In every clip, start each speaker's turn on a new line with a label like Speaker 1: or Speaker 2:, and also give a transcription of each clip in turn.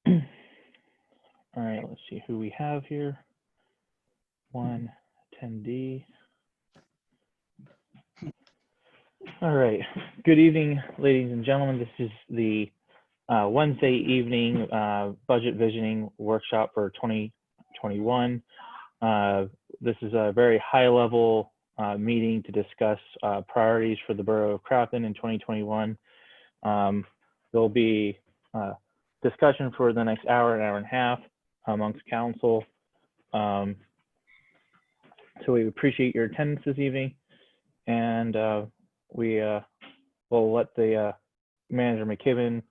Speaker 1: All right, let's see who we have here. One attendee. All right. Good evening, ladies and gentlemen. This is the Wednesday evening budget visioning workshop for 2021. This is a very high-level meeting to discuss priorities for the Borough of Crafton in 2021. There'll be discussion for the next hour and a half amongst council. So we appreciate your attendance this evening, and we will let the manager McKibben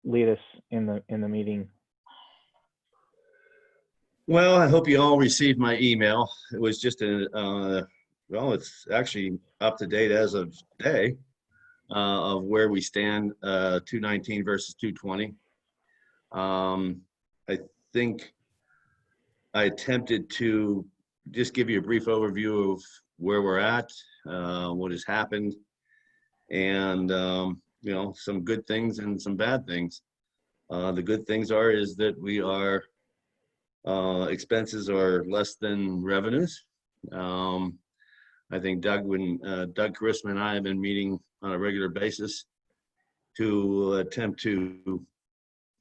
Speaker 1: lead us in the meeting.
Speaker 2: Well, I hope you all received my email. It was just a well, it's actually up to date as of today of where we stand, 219 versus 220. I think I attempted to just give you a brief overview of where we're at, what has happened, and you know, some good things and some bad things. The good things is that we are expenses are less than revenues. I think Doug Charisma and I have been meeting on a regular basis to attempt to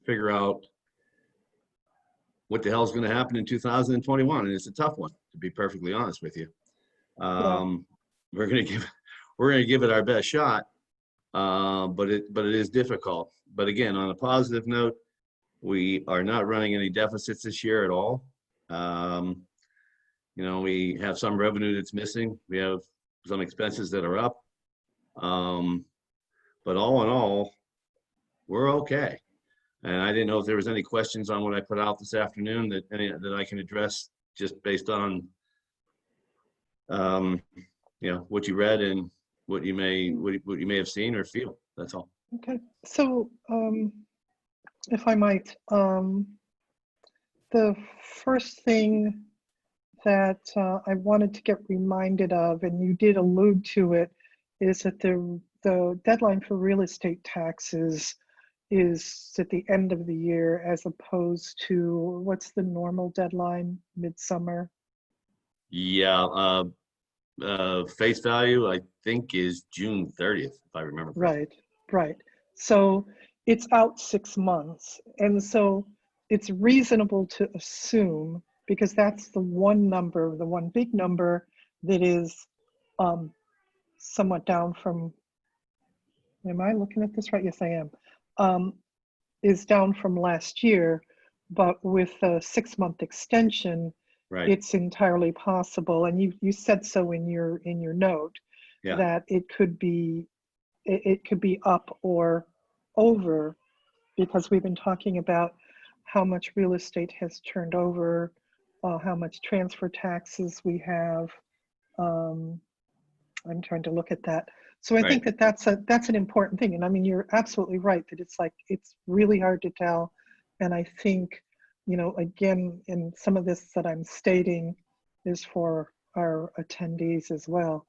Speaker 2: figure out what the hell is going to happen in 2021, and it's a tough one, to be perfectly honest with you. We're going to give it our best shot, but it is difficult. But again, on a positive note, we are not running any deficits this year at all. You know, we have some revenue that's missing. We have some expenses that are up. But all in all, we're okay. And I didn't know if there was any questions on what I put out this afternoon that I can address just based on you know, what you read and what you may have seen or feel. That's all.
Speaker 3: Okay. So if I might, the first thing that I wanted to get reminded of, and you did allude to it, is that the deadline for real estate taxes is at the end of the year, as opposed to, what's the normal deadline, midsummer?
Speaker 2: Yeah, face value, I think, is June 30th, if I remember correctly.
Speaker 3: Right. So it's out 6 months. And so it's reasonable to assume, because that's the one number, the one big number that is somewhat down from, am I looking at this right? Yes, I am. Is down from last year, but with a 6-month extension,
Speaker 2: Right.
Speaker 3: It's entirely possible. And you said so in your note,
Speaker 2: Yeah.
Speaker 3: that it could be up or over, because we've been talking about how much real estate has turned over, how much transfer taxes we have. I'm trying to look at that. So I think that that's an important thing. And I mean, you're absolutely right that it's really hard to tell. And I think, you know, again, in some of this that I'm stating is for our attendees as well,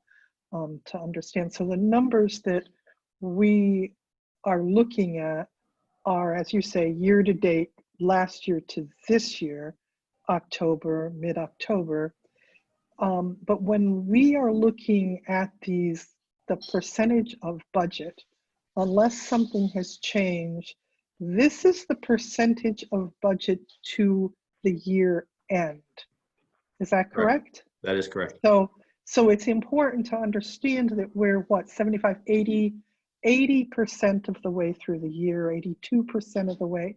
Speaker 3: to understand. So the numbers that we are looking at are, as you say, year to date, last year to this year, October, mid-October. But when we are looking at the percentage of budget, unless something has changed, this is the percentage of budget to the year end. Is that correct?
Speaker 2: That is correct.
Speaker 3: So it's important to understand that we're 75, 80% of the way through the year, 82% of the way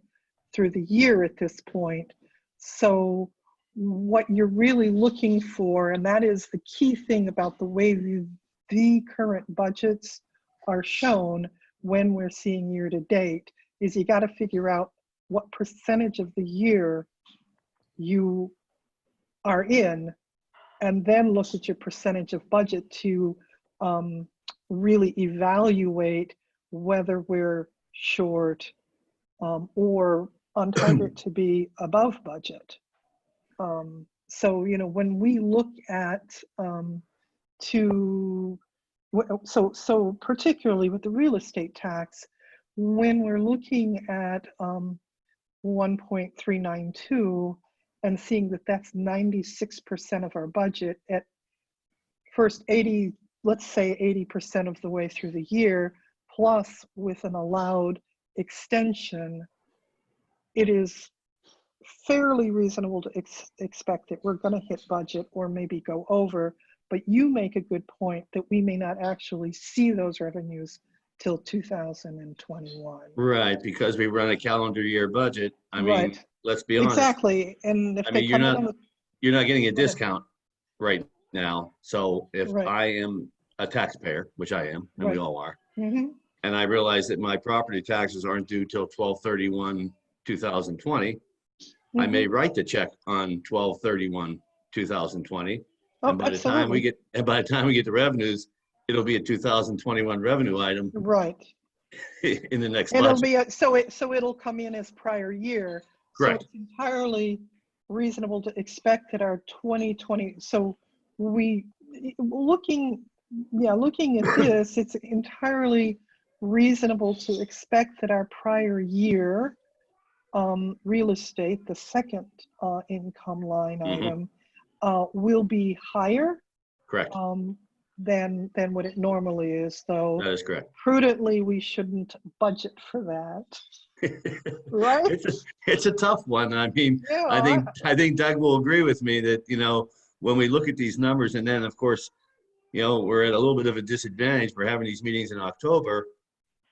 Speaker 3: through the year at this point. So what you're really looking for, and that is the key thing about the way the current budgets are shown when we're seeing year to date, is you got to figure out what percentage of the year you are in, and then look at your percentage of budget to really evaluate whether we're short or on target to be above budget. So, you know, when we look at so particularly with the real estate tax, when we're looking at 1.392 and seeing that that's 96% of our budget at first 80, let's say 80% of the way through the year, plus with an allowed extension, it is fairly reasonable to expect that we're going to hit budget or maybe go over. But you make a good point that we may not actually see those revenues till 2021.
Speaker 2: Right, because we run a calendar year budget. I mean,
Speaker 3: Right.
Speaker 2: let's be honest.
Speaker 3: Exactly. And if
Speaker 2: I
Speaker 3: they
Speaker 2: mean,
Speaker 3: come in on the,
Speaker 2: you're not getting a
Speaker 3: Go ahead.
Speaker 2: discount right now. So if
Speaker 3: Right.
Speaker 2: I am a taxpayer, which I am, and we
Speaker 3: Right.
Speaker 2: all are,
Speaker 3: Mhm.
Speaker 2: and I realize that my property taxes aren't due till 12/31/2020, I may write the check on 12/31/2020.
Speaker 3: Oh,
Speaker 2: And by the time we
Speaker 3: absolutely.
Speaker 2: get the revenues, it'll be a 2021 revenue item
Speaker 3: Right.
Speaker 2: in the next
Speaker 3: It'll
Speaker 2: budget.
Speaker 3: be so it'll come in as prior year. So
Speaker 2: Correct.
Speaker 3: it's entirely reasonable to expect that our 2020. So looking at this, it's entirely reasonable to expect that our prior year real estate, the second income line item, will be higher
Speaker 2: Correct.
Speaker 3: than what it normally is, though
Speaker 2: That is correct.
Speaker 3: prudently we shouldn't budget for that, right?
Speaker 2: It's a tough one. I mean,
Speaker 3: Yeah,
Speaker 2: I think Doug will agree with me that, when we look at these numbers, and then of course, we're at a little bit of a disadvantage for having these meetings in October,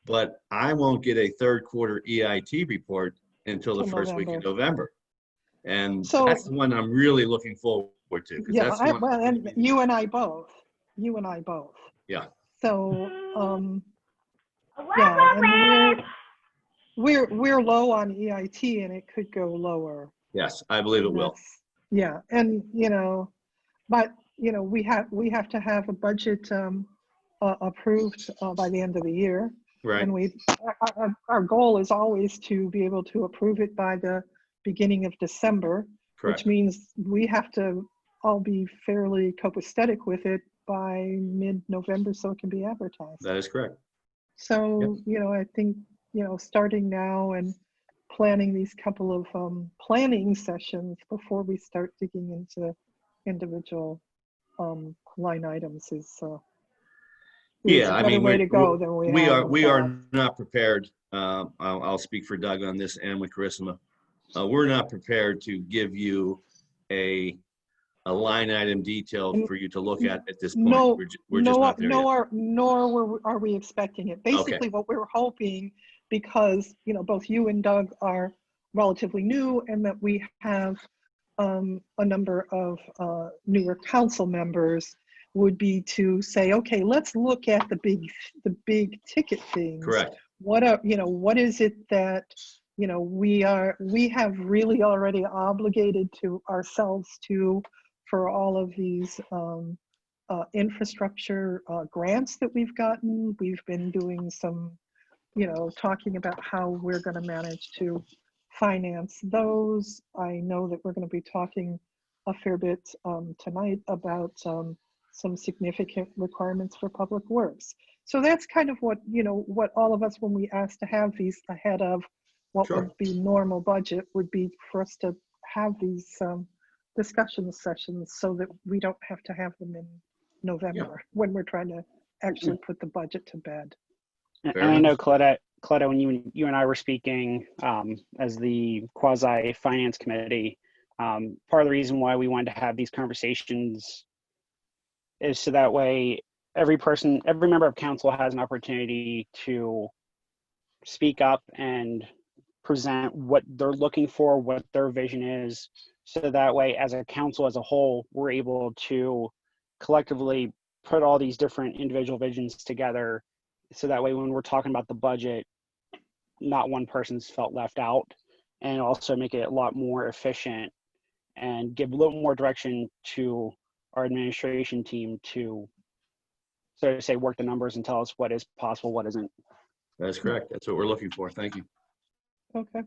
Speaker 2: but I won't get a third quarter EIT report until the
Speaker 3: till
Speaker 2: first week of
Speaker 3: November.
Speaker 2: November. And
Speaker 3: So
Speaker 2: that's the one I'm really looking forward to, because
Speaker 3: yeah,
Speaker 2: that's the one.
Speaker 3: well, and you and I both.
Speaker 2: Yeah,
Speaker 3: So yeah, and we're low on EIT, and it could go lower.
Speaker 2: yes, I believe it will.
Speaker 3: Yeah, and but we have to have a budget approved by the end of the year.
Speaker 2: Right.
Speaker 3: And our goal is always to be able to approve it by the beginning of December,
Speaker 2: Correct.
Speaker 3: which means we have to all be fairly copacetic with it by mid-November so it can be advertised.
Speaker 2: That is correct.
Speaker 3: So, I think, starting now and planning these couple of planning sessions before we start digging into individual line items is a better way to go than
Speaker 2: we are not prepared. I'll speak for Doug on this and with Carissima. We're not prepared to give you a line item detail for you to look at this point.
Speaker 3: No,
Speaker 2: we're just not there yet.
Speaker 3: Nor are we expecting it. Basically, what we're hoping, because both you and Doug are relatively new, and that we have a number of newer council members, would be to say, okay, let's look at the big ticket things.
Speaker 2: Correct.
Speaker 3: What is it that we have really already obligated to ourselves to for all of these infrastructure grants that we've gotten. We've been doing some, talking about how we're going to manage to finance those. I know that we're going to be talking a fair bit tonight about some significant requirements for public works. So that's kind of what, what all of us, when we asked to have these ahead of what
Speaker 2: Sure.
Speaker 3: would be normal budget, would be for us to have these discussion sessions so that we don't have to have them in November when we're trying to actually put the budget to bed.
Speaker 4: And I know, Claudette, when you and I were speaking as the quasi finance committee, part of the reason why we wanted to have these conversations is so that way every member of council has an opportunity to speak up and present what they're looking for, what their vision is, so that way as a council as a whole, we're able to collectively put all these different individual visions together, so that way when we're talking about the budget, not one person's felt left out, and also make it a lot more efficient and give a little more direction to our administration team to, so to say, work the numbers and tell us what is possible, what isn't.
Speaker 2: That's correct. That's what we're looking for. Thank you.
Speaker 3: Okay.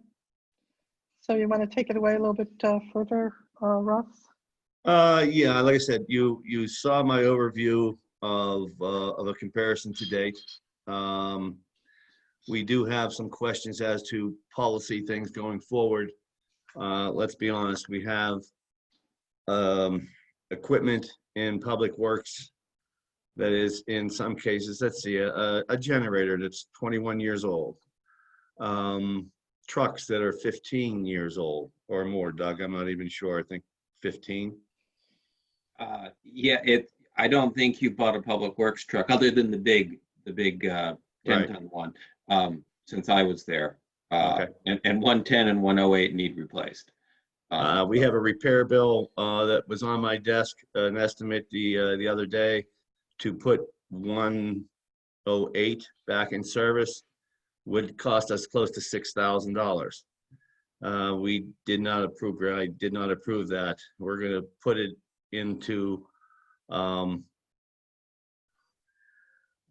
Speaker 3: So you want to take it away a little bit further, Russ?
Speaker 2: Yeah, like I said, you saw my overview of a comparison to date. we do have some questions as to policy things going forward. Let's be honest, we have equipment in Public Works that is, in some cases, let's see, a generator that's 21 years old. Trucks that are 15 years old or more, Doug, I'm not even sure, I think 15.
Speaker 5: Yeah, I don't think you bought a Public Works truck other than the big 10-ton one, since I was there.
Speaker 2: Okay.
Speaker 5: And 110 and 108 need replaced.
Speaker 2: We have a repair bill that was on my desk, an estimate the other day to put 108 back in service would cost us close to $6,000. We did not approve, I did not approve that. We're going to put it into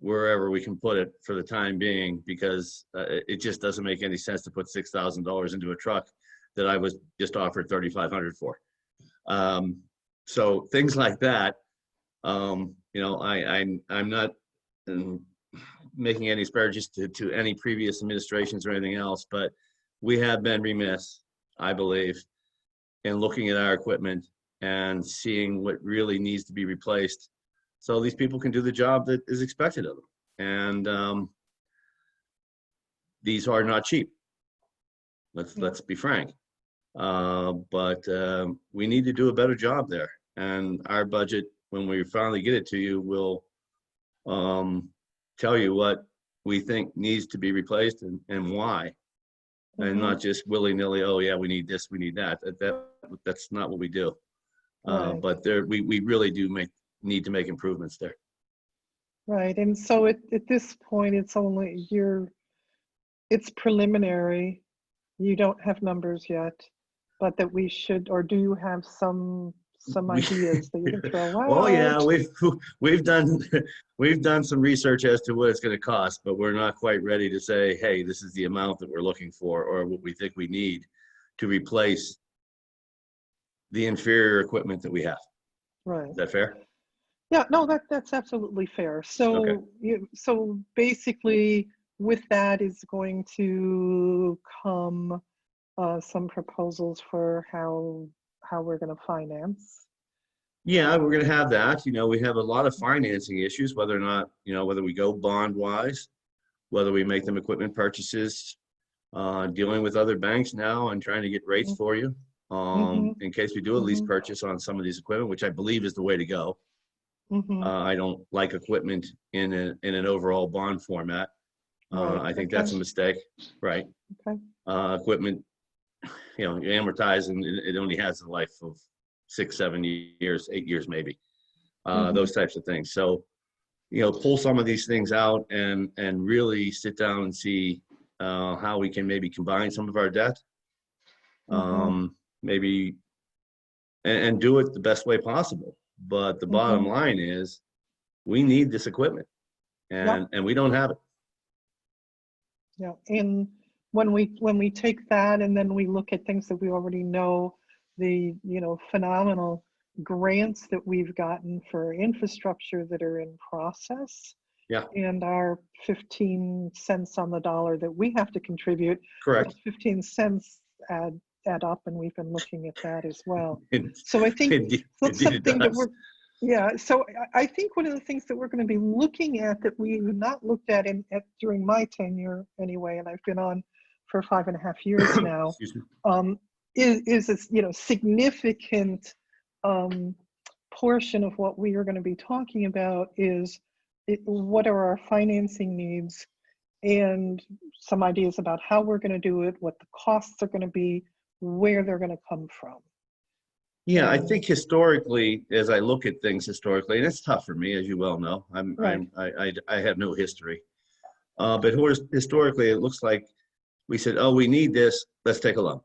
Speaker 2: wherever we can put it for the time being, because it just doesn't make any sense to put $6,000 into a truck that I was just offered $3,500 for. So things like that, you know, I'm not making any asparagus to any previous administrations or anything else, but we have been remiss, I believe, in looking at our equipment and seeing what really needs to be replaced so these people can do the job that is expected of them. And these are not cheap. Let's be frank. But we need to do a better job there. And our budget, when we finally get it to you, will tell you what we think needs to be replaced and why. And not just willy-nilly, oh yeah, we need this, we need that. That's not what we do.
Speaker 3: Right.
Speaker 2: But we really do need to make improvements there.
Speaker 3: Right, and so at this point, it's only it's preliminary. You don't have numbers yet, but that we should, or do you have some ideas that you can throw out?
Speaker 2: Oh yeah, we've done some research as to what it's going to cost, but we're not quite ready to say, hey, this is the amount that we're looking for or what we think we need to replace the inferior equipment that we have.
Speaker 3: Right.
Speaker 2: Is that fair?
Speaker 3: Yeah, no, that's absolutely fair. So
Speaker 2: Okay.
Speaker 3: So basically with that is going to come some proposals for how we're going to finance.
Speaker 2: Yeah, we're going to have that. You know, we have a lot of financing issues, whether or not, you know, whether we go bond wise, whether we make them equipment purchases, dealing with other banks now and trying to get rates for you in case we do a lease purchase on some of these equipment, which I believe is the way to go. I don't like equipment in an overall bond format. I think that's a mistake, right?
Speaker 3: Okay.
Speaker 2: Equipment, you know, you amortize and it only has a life of 6, 7 years, 8 years maybe. Those types of things. So, you know, pull some of these things out and really sit down and see how we can maybe combine some of our debt, maybe, and do it the best way possible. But the bottom line is, we need this equipment, and we don't have it.
Speaker 3: Yeah, and when we take that and then we look at things that we already know, the phenomenal grants that we've gotten for infrastructure that are in process, and our 15 cents on the dollar that we have to contribute,
Speaker 2: Correct.
Speaker 3: 15 cents add up, and we've been looking at that as well. So I think that's something that so I think one of the things that we're going to be looking at that we've not looked at during my tenure anyway, and I've been on for 5.5 years now, is this significant portion of what we are going to be talking about is what are our financing needs, and some ideas about how we're going to do it, what the costs are going to be, where they're going to come from.
Speaker 2: Yeah, I think historically, as I look at things historically, and it's tough for me, as you well know, I have no history, but historically, it looks like we said, oh, we need this, let's take a loan.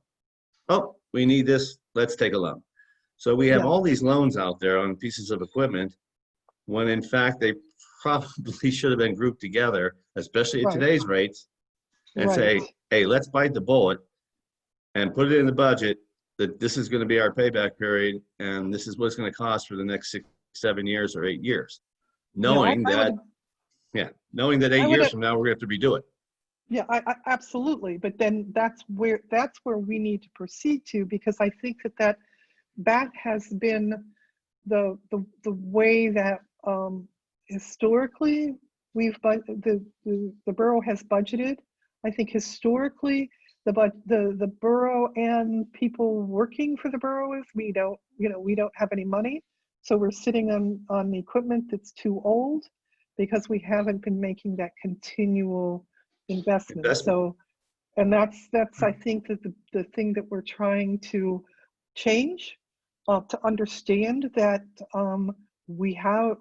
Speaker 2: Oh, we need this, let's take a loan. So we have all these loans out there on pieces of equipment, when in fact they probably should have been grouped together, especially at today's rates, and say, hey, let's bite the bullet and put it in the budget that this is going to be our payback period, and this is what it's going to cost for the next 6, 7 years or 8 years, knowing that 8 years from now we're going to have to redo it.
Speaker 3: Yeah, absolutely. But then that's where we need to proceed to, because I think that has been the way that historically the borough has budgeted. I think historically the borough and people working for the borough is we don't have any money, so we're sitting on equipment that's too old because we haven't been making that continual investment. So, and that's I think that the thing that we're trying to change, to understand that we have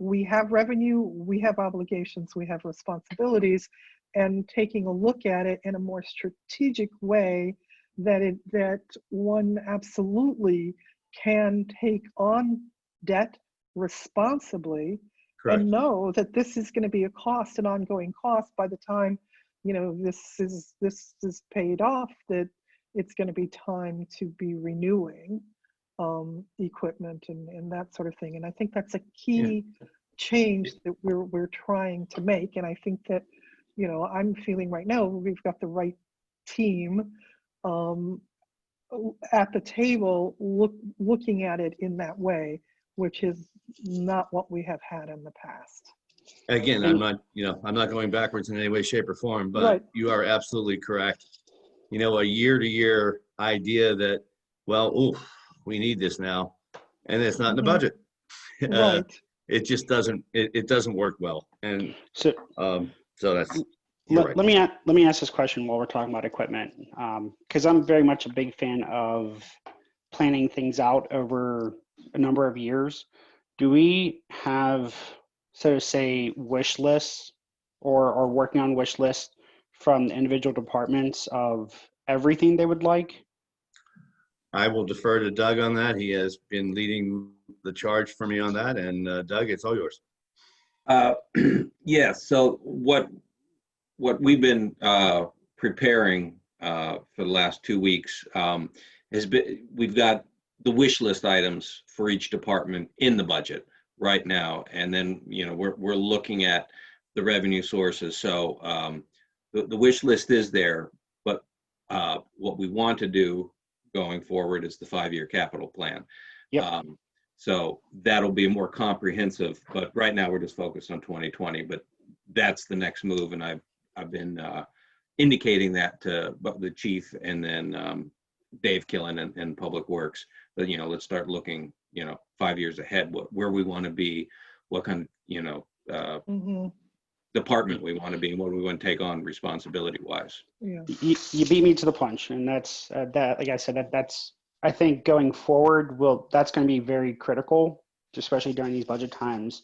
Speaker 3: revenue, we have obligations, we have responsibilities, and taking a look at it in a more strategic way, that one absolutely can take on debt responsibly.
Speaker 2: Correct.
Speaker 3: And know that this is going to be a cost, an ongoing cost, by the time this is paid off, that it's going to be time to be renewing equipment and that sort of thing. And I think that's a key change that we're trying to make. And I think that I'm feeling right now we've got the right team at the table looking at it in that way, which is not what we have had in the past.
Speaker 2: Again, I'm not going backwards in any way, shape, or form, but
Speaker 3: Right.
Speaker 2: you are absolutely correct. A year-to-year idea that, well, we need this now, and it's not in the budget.
Speaker 3: Right.
Speaker 2: It just doesn't. It doesn't work well, and so that's.
Speaker 4: Let me ask this question while we're talking about equipment, because I'm very much a big fan of planning things out over a number of years. Do we have, so to say, wish lists or working on wish lists from the individual departments of everything they would like?
Speaker 2: I will defer to Doug on that. He has been leading the charge for me on that, and Doug, it's all yours.
Speaker 5: Yeah. So what we've been preparing for the last 2 weeks has been, we've got the wish list items for each department in the budget right now, and then we're looking at the revenue sources. So the wish list is there, but what we want to do going forward is the 5-year capital plan.
Speaker 4: Yep.
Speaker 5: So that'll be more comprehensive, but right now we're just focused on 2020. But that's the next move, and I've been indicating that to the chief and then Dave Killen and Public Works. But let's start looking 5 years ahead, where we want to be, what kind of department we want to be, and what we want to take on responsibility wise.
Speaker 3: Yeah.
Speaker 4: You beat me to the punch, and that's that. Like I said, that's I think going forward, that's going to be very critical, especially during these budget times.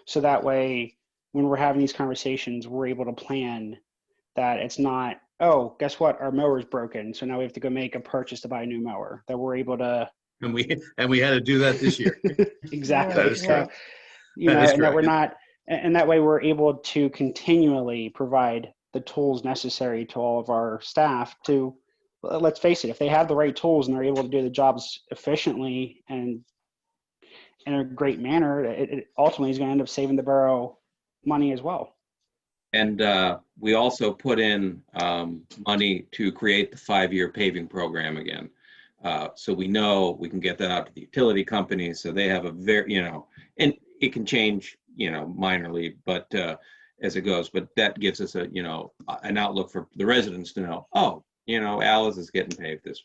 Speaker 4: So that way, when we're having these conversations, we're able to plan that it's not, oh, guess what, our mower's broken, so now we have to go make a purchase to buy a new mower. That we're able to.
Speaker 2: And we had to do that this year.
Speaker 4: Exactly.
Speaker 2: That is correct.
Speaker 4: And that we're not, and that way we're able to continually provide the tools necessary to all of our staff to, let's face it, if they have the right tools and they're able to do the jobs efficiently and in a great manner, it ultimately is going to end up saving the borough money as well.
Speaker 5: And we also put in money to create the 5-year paving program again. So we know we can get that out to the utility companies, so they have a very, and it can change, minorly, but as it goes, but that gives us an outlook for the residents to know, oh, Alice is getting paved this,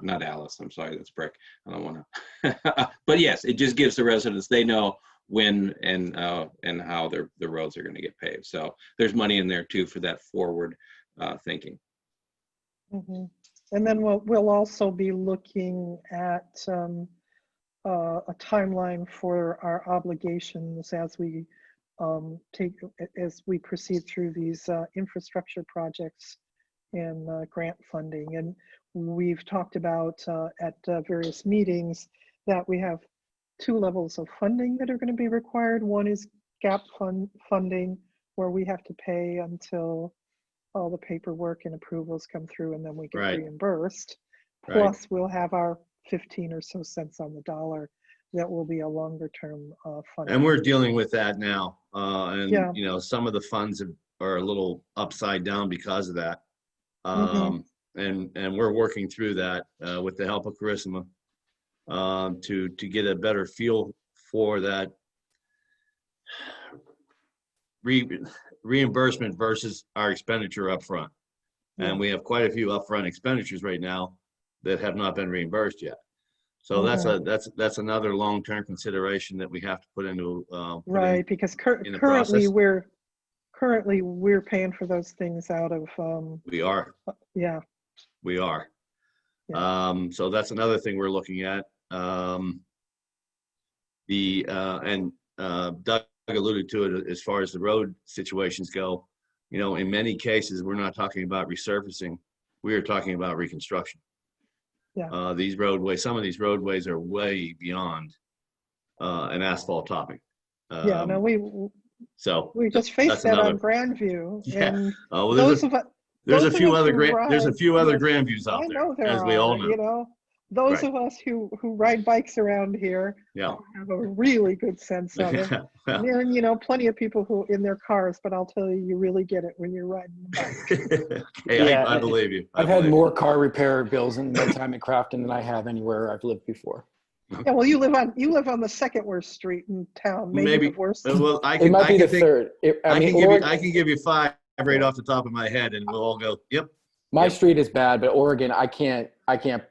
Speaker 5: not Alice, I'm sorry, that's Brick. I don't want to, but yes, it just gives the residents, they know when and how the roads are going to get paved. So there's money in there too for that forward thinking.
Speaker 3: Mm-hmm. And then we'll also be looking at a timeline for our obligations as we proceed through these infrastructure projects and grant funding. And we've talked about at various meetings that we have 2 levels of funding that are going to be required. One is gap funding, where we have to pay until all the paperwork and approvals come through, and then we get reimbursed. Plus, we'll have our 15 or so cents on the dollar that will be a longer term funding.
Speaker 2: And we're dealing with that now. And some of the funds are a little upside down because of that. And we're working through that with the help of Charisma to get a better feel for that reimbursement versus our expenditure up front. And we have quite a few upfront expenditures right now that have not been reimbursed yet. So that's another long-term consideration that we have to put into
Speaker 3: right, because currently we're paying for those things out of
Speaker 2: we are.
Speaker 3: Yeah.
Speaker 2: We are.
Speaker 3: Yeah.
Speaker 2: So that's another thing we're looking at. Doug alluded to it as far as the road situations go. You know, in many cases, we're not talking about resurfacing. We are talking about reconstruction.
Speaker 3: Yeah.
Speaker 2: These roadways, some of these roadways are way beyond an asphalt topping.
Speaker 3: Yeah, no, we just faced that on Grandview.
Speaker 2: Yeah.
Speaker 3: And
Speaker 2: Well,
Speaker 3: there's
Speaker 2: a few other Grandviews out
Speaker 3: I
Speaker 2: there,
Speaker 3: know there
Speaker 2: as
Speaker 3: are,
Speaker 2: we all know.
Speaker 3: you know, those
Speaker 2: Right.
Speaker 3: of us who ride bikes around here have a really good sense of it.
Speaker 2: Well,
Speaker 3: And, you know, plenty of people who in their cars, but I'll tell you, you really get it when you're riding a bike.
Speaker 2: hey,
Speaker 4: Yeah,
Speaker 2: I believe you.
Speaker 6: I've had more car repair bills in my time in Crafton than I have anywhere I've lived before.
Speaker 3: Yeah, well, you live on the second worst street in town, maybe the worst.
Speaker 2: Well,
Speaker 6: It might be the third.
Speaker 2: I can give you 5 right off the top of my head, and we'll all go, yep.
Speaker 6: My street is bad, but Oregon, I can't.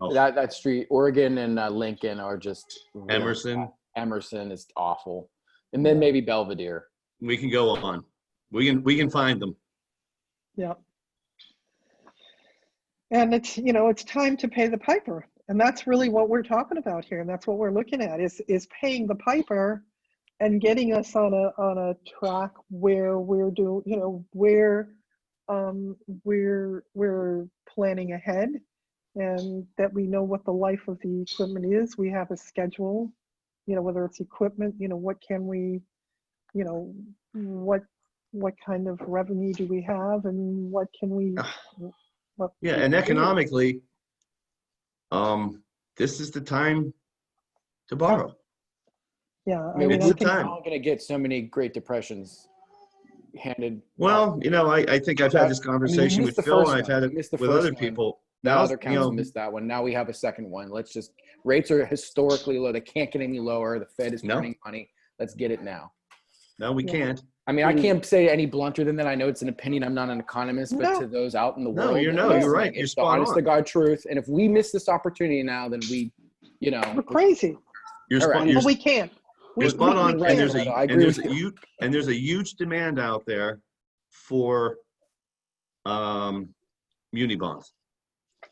Speaker 2: Oh.
Speaker 6: That street, Oregon and Lincoln are just really
Speaker 2: Emerson.
Speaker 6: bad. Emerson is awful, and then maybe Belvedere.
Speaker 2: We can go on. We can find them.
Speaker 3: Yeah. And it's, you know, it's time to pay the piper. And that's really what we're talking about here. And that's what we're looking at is paying the piper and getting us on a track where we're doing, you know, where we're planning ahead, and that we know what the life of the equipment is. We have a schedule, you know, whether it's equipment, you know, what can we, you know, what kind of revenue do we have, and what can we
Speaker 2: And economically, this is the time to borrow.
Speaker 3: Yeah,
Speaker 6: I mean,
Speaker 2: it's
Speaker 6: we're
Speaker 2: the time.
Speaker 6: not going to get so many Great Depressions handed.
Speaker 2: Well, you know, I think I've had this conversation with Phil, and I've had it with other people.
Speaker 6: Now other
Speaker 2: you know,
Speaker 6: counties missed that one. Now we have a second one. Rates are historically low. They can't get any lower. The Fed is printing money. Let's get it now.
Speaker 2: No, we can't.
Speaker 6: I mean, I can't say any blunter than that. I know it's an opinion. I'm not an economist, but to those out in the world,
Speaker 2: you're right. You're
Speaker 6: it's
Speaker 2: spot
Speaker 6: the honest
Speaker 2: on.
Speaker 6: to God truth. And if we miss this opportunity now, then we, you know,
Speaker 3: we're crazy.
Speaker 2: But
Speaker 3: we can't.
Speaker 2: You're spot on.
Speaker 6: Right,
Speaker 2: And there's a huge demand out there for muni bonds.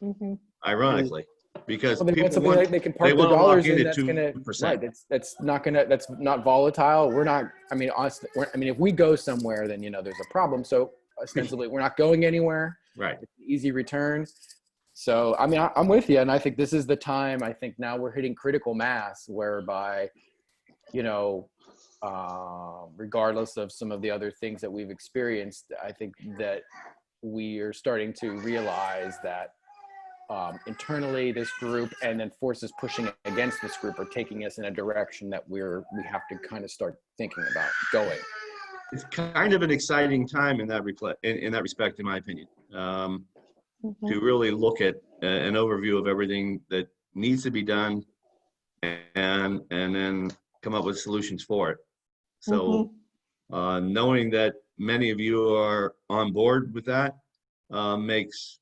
Speaker 3: Mm-hmm.
Speaker 2: Ironically, because
Speaker 6: they want something like they can park
Speaker 2: they
Speaker 6: their
Speaker 2: want to
Speaker 6: dollars
Speaker 2: lock
Speaker 6: in.
Speaker 2: in
Speaker 6: That's
Speaker 2: at
Speaker 6: gonna
Speaker 2: 2%.
Speaker 6: right. That's not volatile. We're not. I mean, honestly, I mean, if we go somewhere, then you know there's a problem. So ostensibly, we're not going anywhere.
Speaker 2: Right.
Speaker 6: It's an easy return. So I mean, I'm with you, and I think this is the time. I think now we're hitting critical mass, whereby, you know, regardless of some of the other things that we've experienced, I think that we are starting to realize that internally this group and then forces pushing against this group are taking us in a direction that we have to kind of start thinking about going.
Speaker 2: It's kind of an exciting time in that respect, in my opinion, to really look at an overview of everything that needs to be done and then come up with solutions for it. So knowing that many of you are on board with that makes,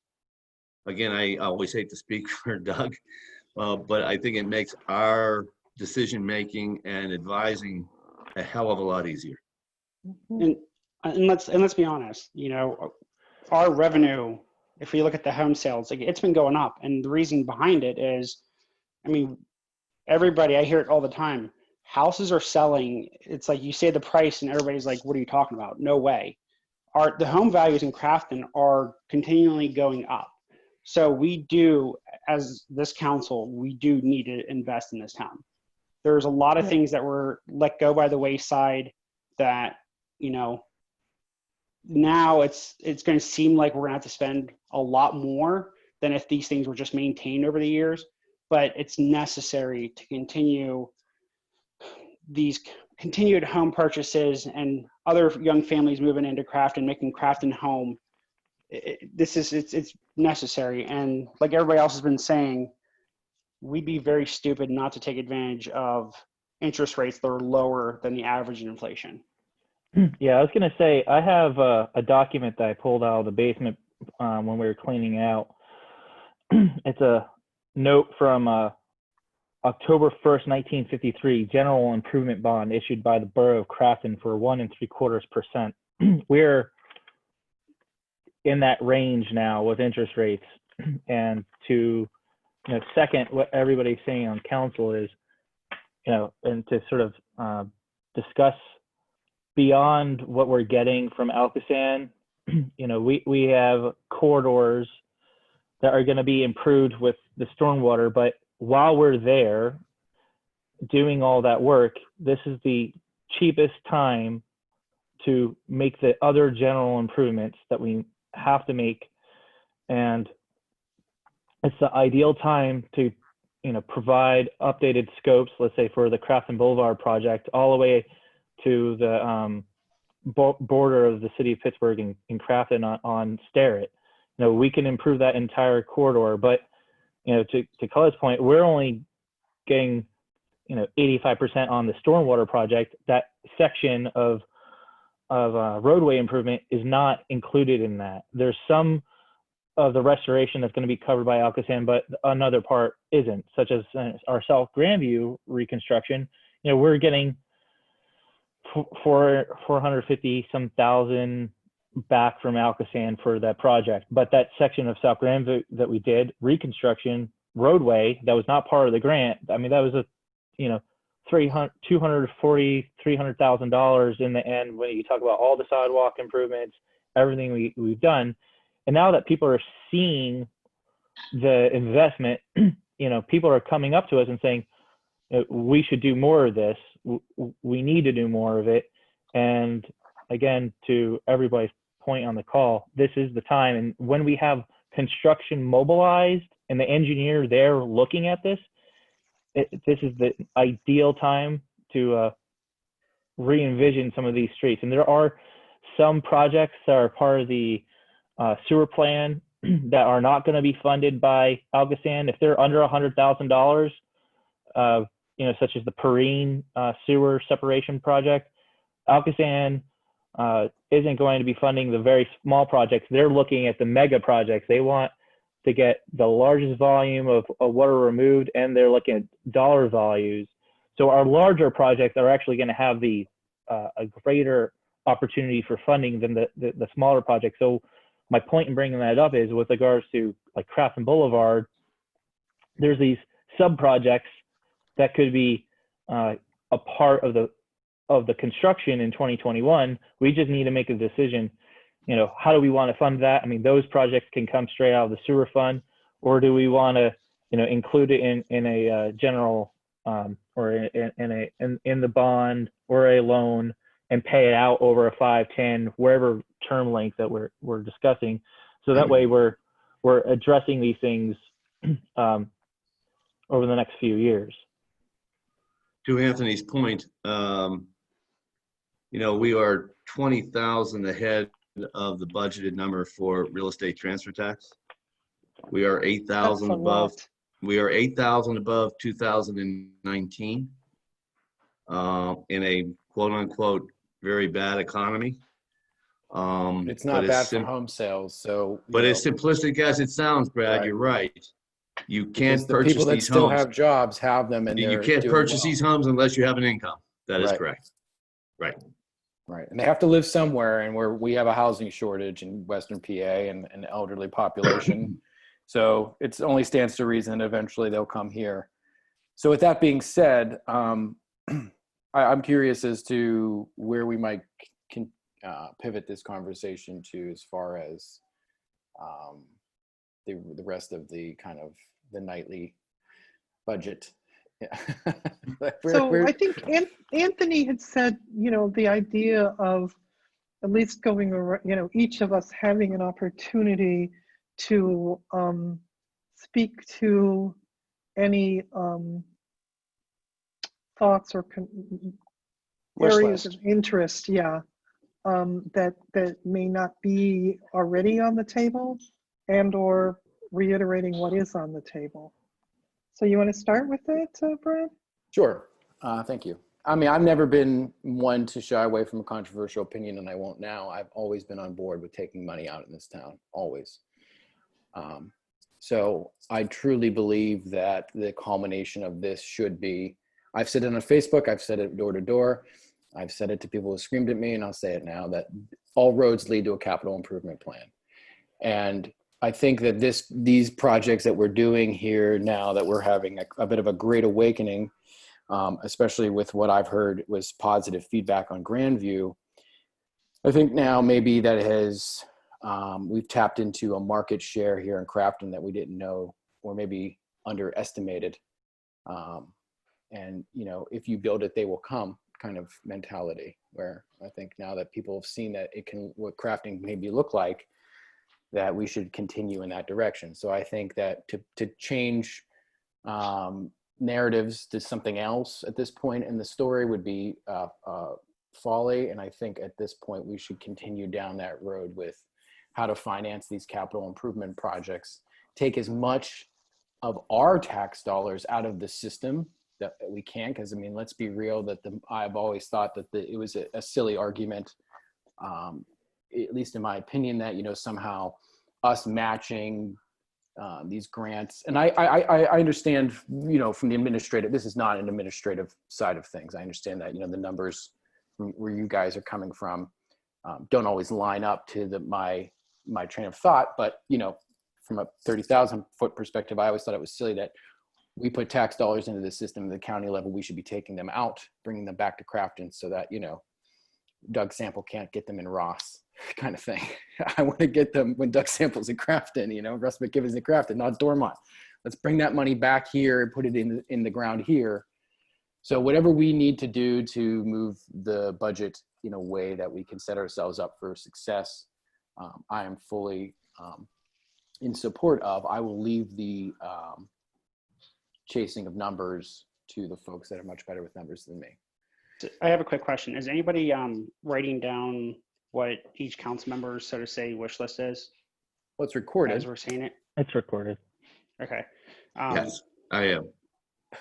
Speaker 2: again, I always hate to speak for Doug, but I think it makes our decision-making and advising a hell of a lot easier.
Speaker 4: And let's be honest, you know, our revenue, if we look at the home sales, like, it's been going up. And the reason behind it is, I mean, everybody, I hear it all the time. Houses are selling. It's like you say the price and everybody's like, what are you talking about? No way. The home values in Crafton are continually going up. So we do, as this council, we do need to invest in this town. There's a lot of things that were let go by the wayside that, you know, now it's going to seem like we're going to have to spend a lot more than if these things were just maintained over the years. But it's necessary to continue these continued home purchases and other young families moving into Crafton, making Crafton home. it's necessary. And like everybody else has been saying, we'd be very stupid not to take advantage of interest rates that are lower than the average in inflation.
Speaker 1: Yeah, I was going to say, I have a document that I pulled out of the basement when we were cleaning out. It's a note from October 1st, 1953, general improvement bond issued by the Borough of Crafton for 1.75%. We're in that range now with interest rates. And to second what everybody's saying on council is, and to sort of discuss beyond what we're getting from Alcosan, we have corridors that are going to be improved with the stormwater, but while we're there doing all that work, this is the cheapest time to make the other general improvements that we have to make. And it's the ideal time to, provide updated scopes, let's say for the Crafton Boulevard project, all the way to the border of the city of Pittsburgh and Crafton on Starrett. We can improve that entire corridor, but to Claude's point, we're only getting 85% on the stormwater project. That section of roadway improvement is not included in that. There's some of the restoration that's going to be covered by Alcosan, but another part isn't, such as our South Grandview reconstruction. We're getting 450 some thousand back from Alcosan for that project, but that section of South Grandview that we did reconstruction roadway that was not part of the grant, I mean, that was a $300,000 in the end when you talk about all the sidewalk improvements, everything we've done. And now that people are seeing the investment, people are coming up to us and saying, we should do more of this. We need to do more of it. And again, to everybody's point on the call, this is the time. And when we have construction mobilized and the engineer there looking at this, this is the ideal time to re-envision some of these streets. And there are some projects that are part of the sewer plan that are not going to be funded by Alcosan. If they're under $100,000, such as the Perrine sewer separation project, Alcosan isn't going to be funding the very small projects. They're looking at the mega projects. They want to get the largest volume of water removed, and they're looking at dollar values. So our larger projects are actually going to have a greater opportunity for funding than the smaller projects. So my point in bringing that up is with regards to like Crafton Boulevard, there's these sub projects that could be a part of the construction in 2021. We just need to make a decision. How do we want to fund that? I mean, those projects can come straight out of the sewer fund, or do we want to, include it in a general or in the bond or a loan and pay it out over a 5, 10, wherever term length that we're discussing. So that way we're addressing these things over the next few years.
Speaker 2: To Anthony's point, we are 20,000 ahead of the budgeted number for real estate transfer tax. We are 8,000 above. We are 8,000 above 2019 in a quote unquote very bad economy.
Speaker 6: It's not bad for home sales. So,
Speaker 2: but as simplistic as it sounds, Brad,
Speaker 6: right.
Speaker 2: You're right. You
Speaker 6: Because
Speaker 2: can't
Speaker 6: the
Speaker 2: purchase
Speaker 6: people that
Speaker 2: these
Speaker 6: still
Speaker 2: homes.
Speaker 6: have jobs have them, and
Speaker 2: You can't purchase these homes unless you have an income. That is correct. Right.
Speaker 6: Right. And they have to live somewhere, and we have a housing shortage in Western PA and an elderly population. So it only stands to reason eventually they'll come here. So with that being said, I'm curious as to where we might pivot this conversation to as far as the rest of the kind of the nightly budget. Yeah.
Speaker 3: I think Anthony had said, the idea of at least going around, each of us having an opportunity to speak to any thoughts or areas of interest, that may not be already on the table, and or reiterating what is on the table. So you want to start with that, Brad?
Speaker 6: Sure. Thank you. I mean, I've never been one to shy away from a controversial opinion, and I won't now. I've always been on board with taking money out in this town, always. So I truly believe that the culmination of this should be, I've said it on Facebook, I've said it door to door, I've said it to people who screamed at me, and I'll say it now, that all roads lead to a capital improvement plan. And I think that these projects that we're doing here now, that we're having a bit of a great awakening, especially with what I've heard was positive feedback on Grandview. I think now maybe that has, we've tapped into a market share here in Crafton that we didn't know, or maybe underestimated. And, you know, if you build it, they will come kind of mentality, where I think now that people have seen that it can, what crafting maybe look like, that we should continue in that direction. So I think that to change narratives to something else at this point in the story would be folly. And I think at this point we should continue down that road with how to finance these capital improvement projects, take as much of our tax dollars out of the system that we can, because I mean, let's be real, that I've always thought that it was a silly argument, at least in my opinion, that, you know, somehow us matching these grants, and I understand, you know, from the administrative, this is not an administrative side of things. I understand that, you know, the numbers from where you guys are coming from don't always line up to my train of thought, but, you know, from a 30,000 foot perspective, I always thought it was silly that we put tax dollars into the system at the county level. We should be taking them out, bringing them back to Crafton, so that, you know, Doug Sample can't get them in Ross, kind of thing. I want to get them when Doug Sample's in Crafton, you know, Russ McKibben's in Crafton, not Dormont. Let's bring that money back here and put it in the ground here. So whatever we need to do to move the budget in a way that we can set ourselves up for success, I am fully in support of. I will leave the chasing of numbers to the folks that are much better with numbers than me.
Speaker 4: I have a quick question. Is anybody writing down what each council member's, so to say, wish list is?
Speaker 6: Well, it's recorded.
Speaker 4: As we're saying it?
Speaker 1: It's recorded.
Speaker 4: Okay.
Speaker 2: Yes, I am.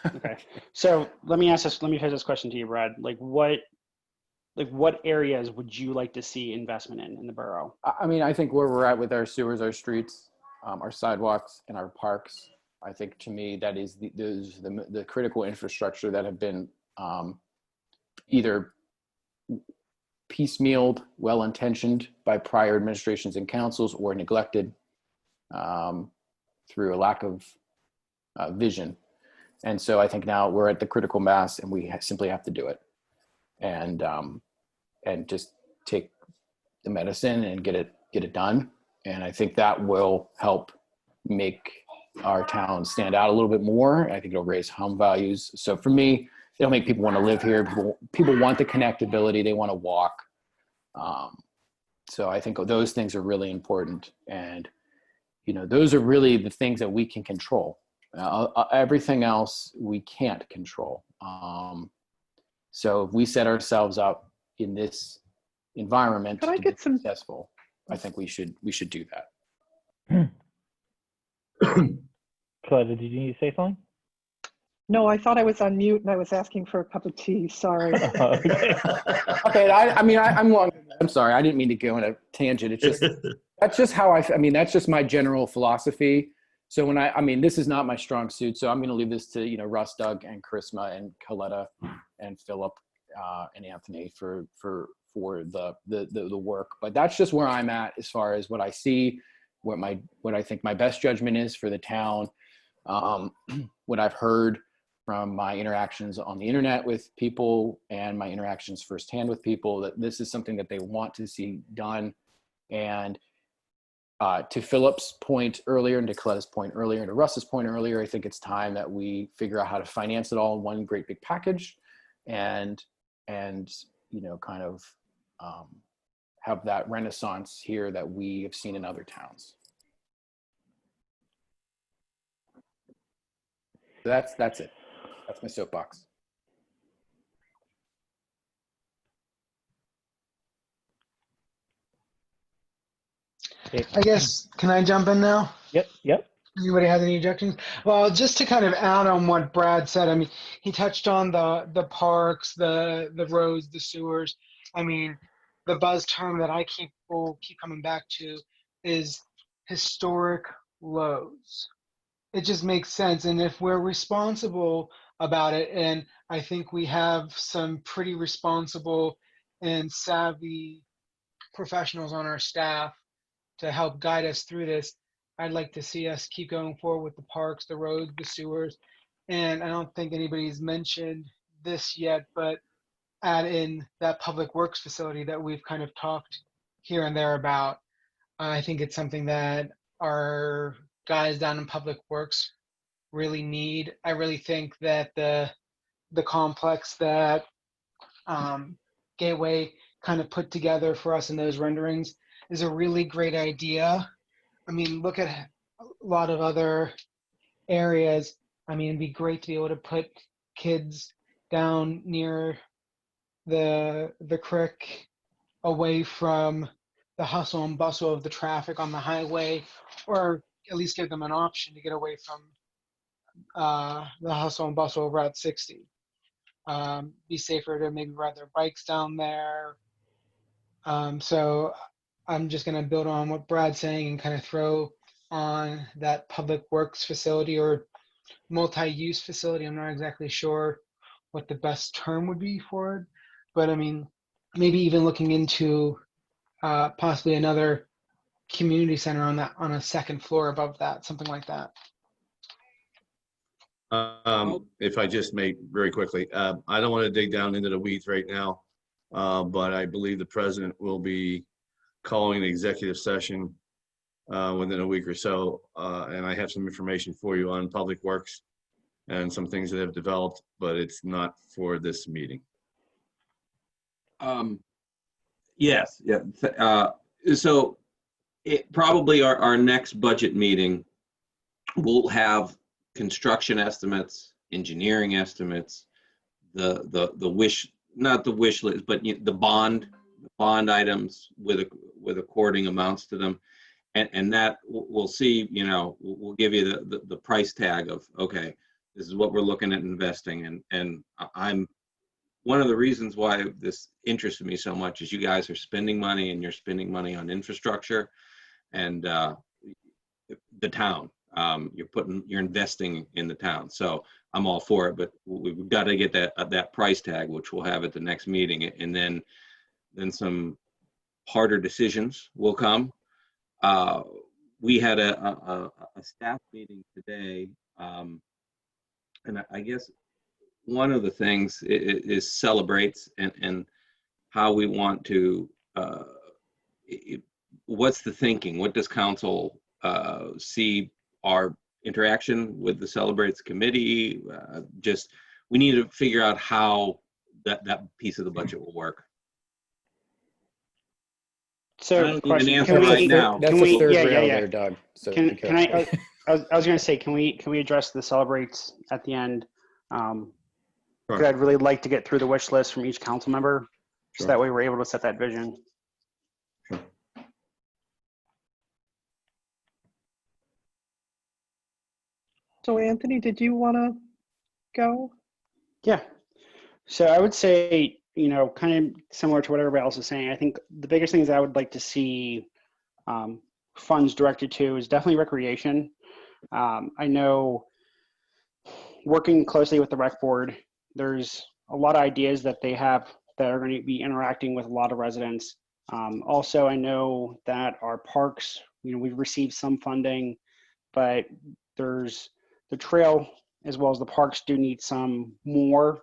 Speaker 4: Okay. So let me pose this question to you, Brad. Like what areas would you like to see investment in the borough?
Speaker 6: I mean, I think where we're at with our sewers, our streets, our sidewalks, and our parks, I think to me that is the critical infrastructure that have been either piecemealed, well-intentioned by prior administrations and councils, or neglected through a lack of vision. And so I think now we're at the critical mass, and we simply have to do it, and just take the medicine and get it done. And I think that will help make our town stand out a little bit more. I think it'll raise home values. So for me, it'll make people want to live here. People want the connectability. They want to walk. So I think those things are really important. And, you know, those are really the things that we can control. Everything else we can't control. So if we set ourselves up in this environment to be successful, I think we should do that.
Speaker 1: Claudia, did you need to say something?
Speaker 3: No, I thought I was on mute and I was asking for a cup of tea. Sorry.
Speaker 1: Okay.
Speaker 6: Okay. I'm sorry. I didn't mean to go on a tangent. It's just, that's just how I mean, that's just my general philosophy. So when I mean, this is not my strong suit. So I'm going to leave this to, you know, Russ, Doug, and Charisma, and Coletta, and Philip, and Anthony for the work. But that's just where I'm at as far as what I see, what I think my best judgment is for the town. What I've heard from my interactions on the internet with people, and my interactions firsthand with people, that this is something that they want to see done. And to Philip's point earlier, and to Coletta's point earlier, and to Russ's point earlier, I think it's time that we figure out how to finance it all in one great big package, and you know, kind of have that renaissance here that we have seen in other towns. That's it. That's my soapbox.
Speaker 7: I guess, can I jump in now?
Speaker 1: Yep.
Speaker 7: Anybody has any objections? Well, just to kind of add on what Brad said, I mean, he touched on the parks, the roads, the sewers. I mean, the buzz term that will keep coming back to is historic lows. It just makes sense. And if we're responsible about it, and I think we have some pretty responsible and savvy professionals on our staff to help guide us through this, I'd like to see us keep going forward with the parks, the roads, the sewers. And I don't think anybody's mentioned this yet, but add in that public works facility that we've kind of talked here and there about. I think it's something that our guys down in public works really need. I really think that the complex that Gateway kind of put together for us in those renderings is a really great idea. I mean, look at a lot of other areas. I mean, it'd be great to be able to put kids down near the creek, away from the hustle and bustle of the traffic on the highway, or at least give them an option to get away from the hustle and bustle of Route 60. Be safer to maybe ride their bikes down there. So I'm just going to build on what Brad's saying and kind of throw on that public works facility or multi-use facility. I'm not exactly sure what the best term would be for it, but I mean, maybe even looking into possibly another community center on a second floor above that, something like that.
Speaker 2: If I just may very quickly, I don't want to dig down into the weeds right now, but I believe the president will be calling an executive session within a week or so, and I have some information for you on public works and some things that have developed, but it's not for this meeting.
Speaker 5: Yes, yeah. So it probably our next budget meeting will have construction estimates, engineering estimates, the wish, not the wish list, but the bond items with according amounts to them, and that we'll see. You know, we'll give you the price tag of, okay, this is what we're looking at investing, and I'm one of the reasons why this interested me so much is you guys are spending money, and you're spending money on infrastructure and the town. You're investing in the town. So I'm all for it, but we've got to get that price tag, which we'll have at the next meeting. And then some harder decisions will come. We had a staff meeting today. And I guess one of the things is celebrates and how we want to, what's the thinking? What does council see our interaction with the Celebrates committee? We need to figure out how that piece of the budget will work.
Speaker 4: So, question,
Speaker 5: answer right now.
Speaker 6: That's the third rail there, Doug. So
Speaker 4: can I was going to say, can we address the Celebrates at the end? Because I'd really like to get through the wish list from each council member, so that way we're able to set that vision.
Speaker 2: Sure.
Speaker 3: So Anthony, did you want to go?
Speaker 4: Yeah. So I would say, you know, kind of similar to what everybody else is saying, I think the biggest things I would like to see funds directed to is definitely recreation. I know working closely with the rec board, there's a lot of ideas that they have that are going to be interacting with a lot of residents. Also, I know that our parks, you know, we've received some funding, but there's the trail as well as the parks do need some more.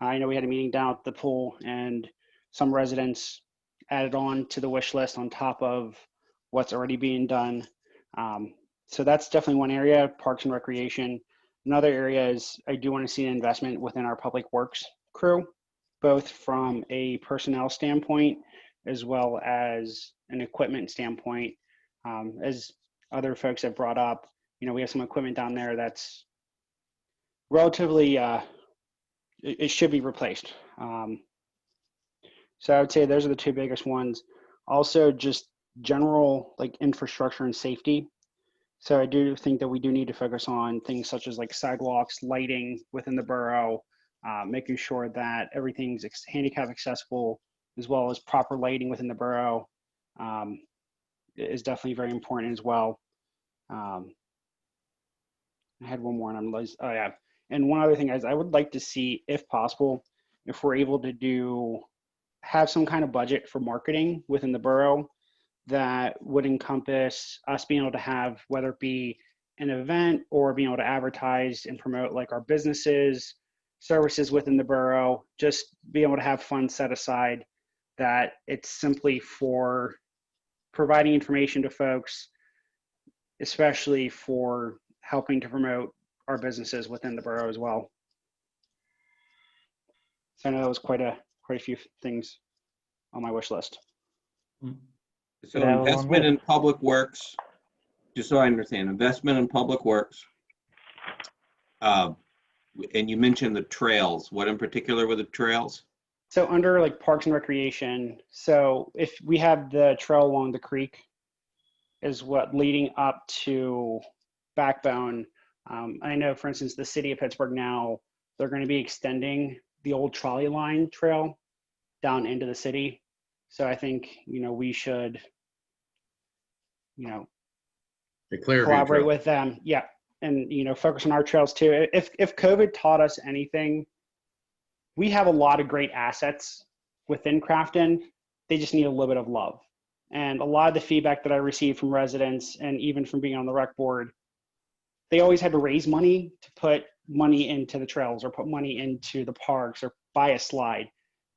Speaker 4: I know we had a meeting down at the pool and some residents added on to the wish list on top of what's already being done. So that's definitely one area, parks and recreation. Another area is I do want to see an investment within our public works crew, both from a personnel standpoint as well as an equipment standpoint. As other folks have brought up, you know, we have some equipment down there that's relatively, it should be replaced. So I would say those are the two biggest ones. Also, just general like infrastructure and safety. So I do think that we do need to focus on things such as like sidewalks, lighting within the borough, making sure that everything's handicap accessible, as well as proper lighting within the borough is definitely very important as well. I had one more and I'm like, oh yeah. And one other thing is I would like to see, if possible, if we're able to have some kind of budget for marketing within the borough that would encompass us being able to have, whether it be an event or being able to advertise and promote like our businesses, services within the borough, just be able to have funds set aside that it's simply for providing information to folks, especially for helping to promote our businesses within the borough as well. So I know that was quite a few things on my wish list.
Speaker 5: So
Speaker 1: Yeah, along
Speaker 5: investment
Speaker 1: with-
Speaker 5: in public works, just so I understand, investment in public works. And you mentioned the trails. What in particular were the trails?
Speaker 4: So under like Parks and Recreation, so if we have the trail along the creek is what leading up to Backbone. I know, for instance, the city of Pittsburgh now, they're going to be extending the old trolley line trail down into the city. So I think, we should,
Speaker 2: The Clearview
Speaker 4: collaborate
Speaker 2: Trail.
Speaker 4: with them. Yeah. And, focus on our trails too. If COVID taught us anything, we have a lot of great assets within Crafton. They just need a little bit of love. And a lot of the feedback that I received from residents and even from being on the rec board, they always had to raise money to put money into the trails or put money into the parks or buy a slide.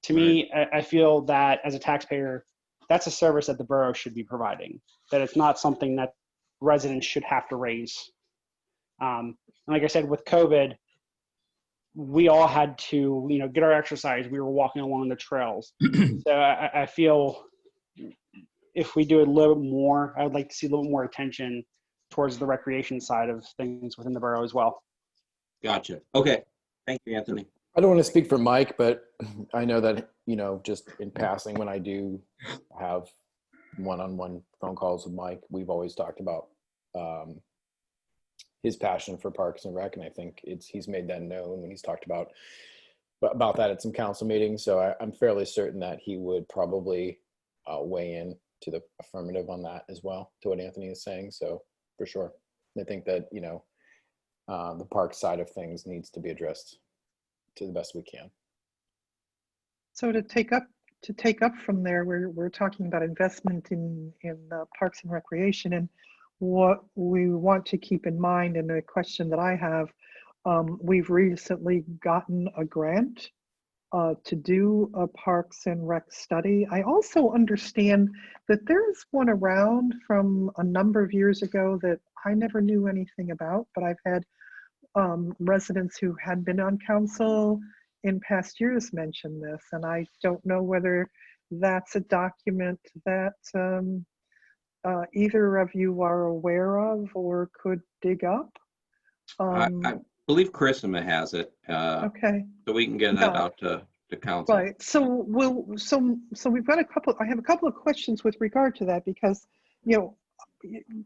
Speaker 4: To me, I feel that as a taxpayer, that's a service that the borough should be providing, that it's not something that residents should have to raise. And like I said, with COVID, we all had to, get our exercise. We were walking along the trails. So I feel if we do a little more, I would like to see a little more attention towards the recreation side of things within the borough as well.
Speaker 5: Gotcha. Okay. Thank you, Anthony.
Speaker 6: I don't want to speak for Mike, but I know that, just in passing, when I do have one-on-one phone calls with Mike, we've always talked about his passion for Parks and Rec. And I think he's made that known when he's talked about that at some council meetings. So I'm fairly certain that he would probably weigh in to the affirmative on that as well, to what Anthony is saying. So for sure. I think that, the park side of things needs to be addressed to the best we can.
Speaker 3: So to take up from there, we're talking about investment in parks and recreation, and what we want to keep in mind, and a question that I have, we've recently gotten a grant to do a Parks and Rec study. I also understand that there's one around from a number of years ago that I never knew anything about, but I've had residents who had been on council in past years mention this, and I don't know whether that's a document that either of you are aware of or could dig up.
Speaker 5: I believe Christama has it.
Speaker 3: Okay.
Speaker 5: So we can get that out to council.
Speaker 3: Right. So we've got I have a couple of questions with regard to that, because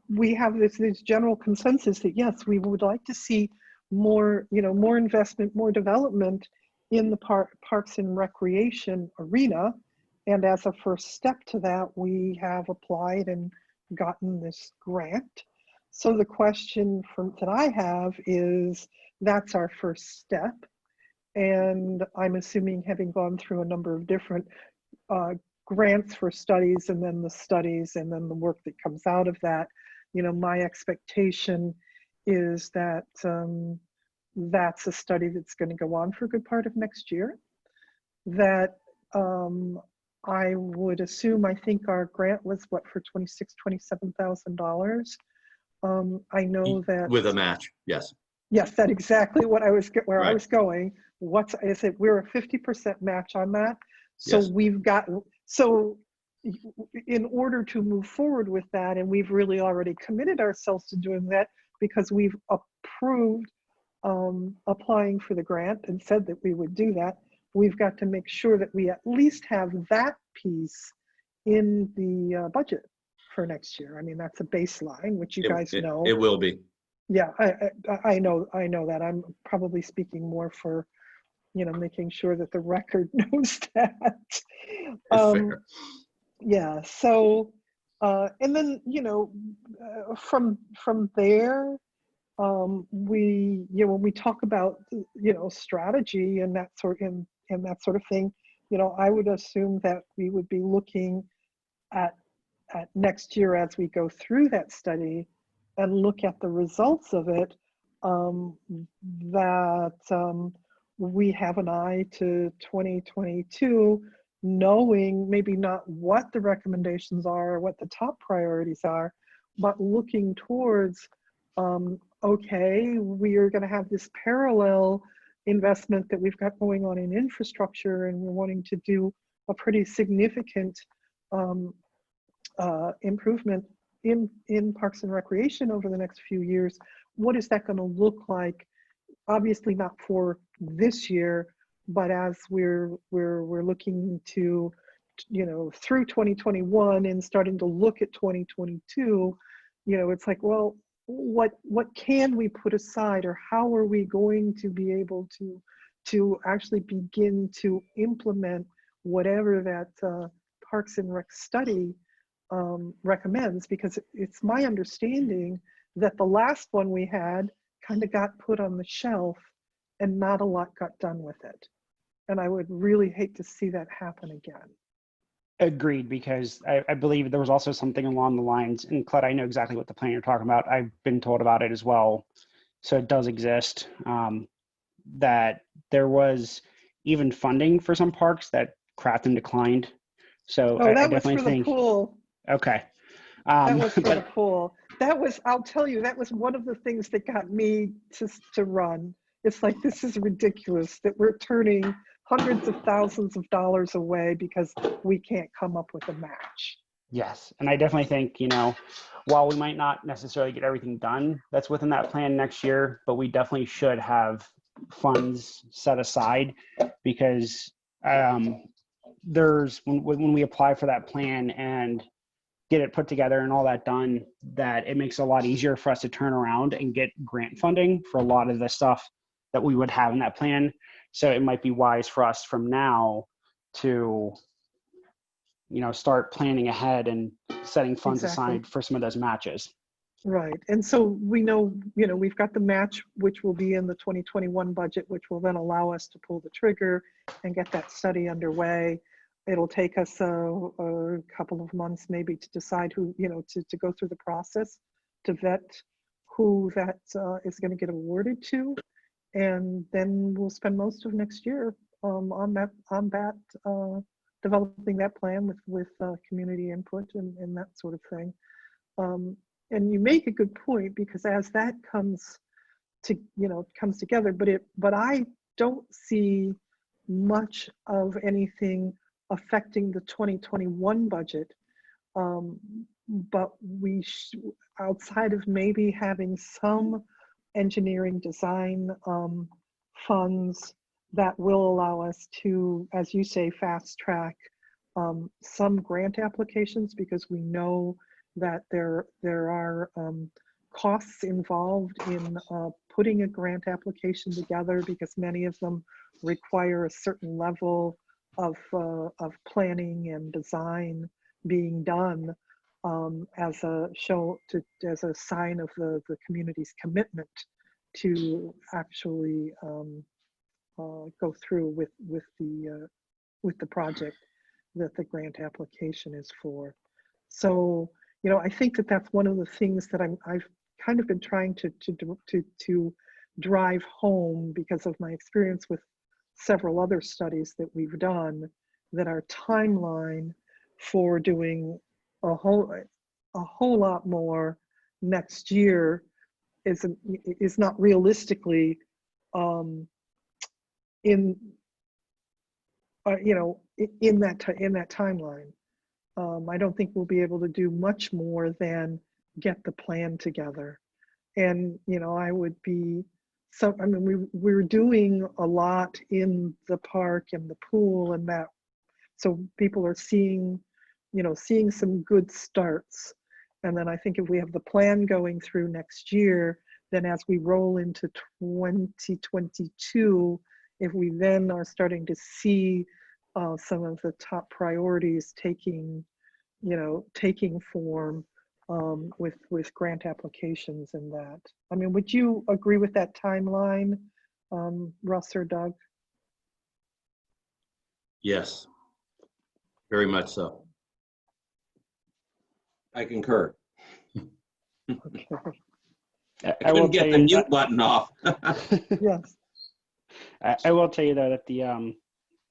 Speaker 3: we have this general consensus that yes, we would like to see more more investment, more development in the parks and recreation arena, and as a first step to that, we have applied and gotten this grant. So the question that I have is, that's our first step. And I'm assuming, having gone through a number of different grants for studies, and then the studies, and then the work that comes out of that, my expectation is that that's a study that's going to go on for a good part of next year. That I would assume, I think our grant was what, for $27,000. I know that
Speaker 2: With a match, yes.
Speaker 3: Yes, that's exactly what I was where I
Speaker 2: Right.
Speaker 3: was going. Is it? We're a 50% match on that. So
Speaker 2: Yes.
Speaker 3: in order to move forward with that, and we've really already committed ourselves to doing that because we've approved applying for the grant and said that we would do that. We've got to make sure that we at least have that piece in the budget. for next year. I mean, that's a baseline, which you
Speaker 2: It,
Speaker 3: guys
Speaker 2: it,
Speaker 3: know.
Speaker 2: it will be.
Speaker 3: Yeah, I know that. I'm probably speaking more for, making sure that the record knows that.
Speaker 2: Fair.
Speaker 3: Yeah, so, and then, from there, when we talk about, strategy and that sort of thing, I would assume that we would be looking at next year as we go through that study and look at the results of it, that we have an eye to 2022, knowing maybe not what the recommendations are or what the top priorities are, but looking towards, okay, we are going to have this parallel investment that we've got going on in infrastructure, and we're wanting to do a pretty significant improvement in Parks and Recreation over the next few years. What is that going to look like? Obviously not for this year, but as we're looking to, through 2021 and starting to look at 2022, it's like, well, what can we put aside, or how are we going to be able to actually begin to implement whatever that Parks and Rec study recommends? Because it's my understanding that the last one we had kind of got put on the shelf and not a lot got done with it. And I would really hate to see that happen again.
Speaker 4: Agreed, because I believe there was also something along the lines, and Claude, I know exactly what the plan you're talking about. I've been told about it as well. So it does exist, that there was even funding for some parks that Crafton declined. So
Speaker 3: Oh,
Speaker 4: I
Speaker 3: that was
Speaker 4: definitely
Speaker 3: for the
Speaker 4: think,
Speaker 3: pool.
Speaker 4: okay.
Speaker 3: That was for the
Speaker 4: But
Speaker 3: pool. That was, I'll tell you, that was one of the things that got me to run. It's like, this is ridiculous that we're turning hundreds of thousands of dollars away because we can't come up with a match.
Speaker 4: yes, and I definitely think, while we might not necessarily get everything done that's within that plan next year, but we definitely should have funds set aside, because there's when we apply for that plan and get it put together and all that done, that it makes it a lot easier for us to turn around and get grant funding for a lot of the stuff that we would have in that plan. So it might be wise for us from now to, start planning ahead and setting funds
Speaker 3: Exactly.
Speaker 4: aside for some of those matches.
Speaker 3: Right. And so we know, we've got the match, which will be in the 2021 budget, which will then allow us to pull the trigger and get that study underway. It'll take us a couple of months maybe to decide who, to go through the process to vet who that is going to get awarded to. And then we'll spend most of next year on that developing that plan with community input and that sort of thing. And you make a good point, because as that comes together, but I don't see much of anything affecting the 2021 budget. But outside of maybe having some engineering design funds that will allow us to, as you say, fast track some grant applications, because we know that there are costs involved in putting a grant application together, because many of them require a certain level of planning and design being done as a sign of the community's commitment to actually go through with the project that the grant application is for. So, I think that that's one of the things that I've kind of been trying to drive home, because of my experience with several other studies that we've done, that our timeline for doing a whole lot more next year is not realistically in that timeline. I don't think we'll be able to do much more than get the plan together. And, I would be, we're doing a lot in the park and the pool and that, so people are seeing some good starts. And then I think if we have the plan going through next year, then as we roll into 2022, if we then are starting to see some of the top priorities taking form with grant applications and that. I mean, would you agree with that timeline, Russ or Doug?
Speaker 2: Yes, very much so.
Speaker 5: I concur.
Speaker 3: Okay.
Speaker 5: I couldn't get the mute button off.
Speaker 3: Yes.
Speaker 4: I will tell you though that the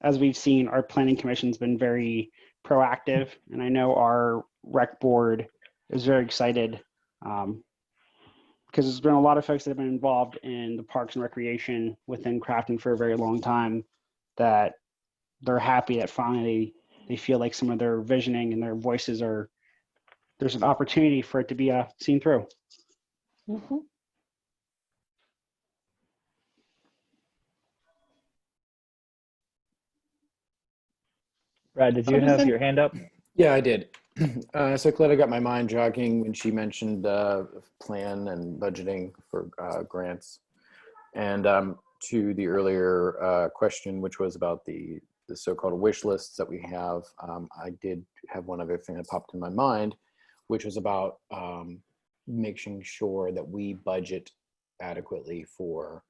Speaker 4: as we've seen, our planning commission's been very proactive, and I know our rec board is very excited because there's been a lot of folks that have been involved in the parks and recreation within Crafton for a very long time, that they're happy that finally they feel like some of their visioning and their voices are, there's an opportunity for it to be seen through.
Speaker 3: Mm-hmm.
Speaker 1: Brad, did you have your hand up?
Speaker 6: Yeah, I did. So Coletta got my mind jogging when she mentioned plan and budgeting for grants. And to the earlier question, which was about the so-called wish lists that we have, I did have one other thing that popped in my mind, which was about making sure that we budget adequately for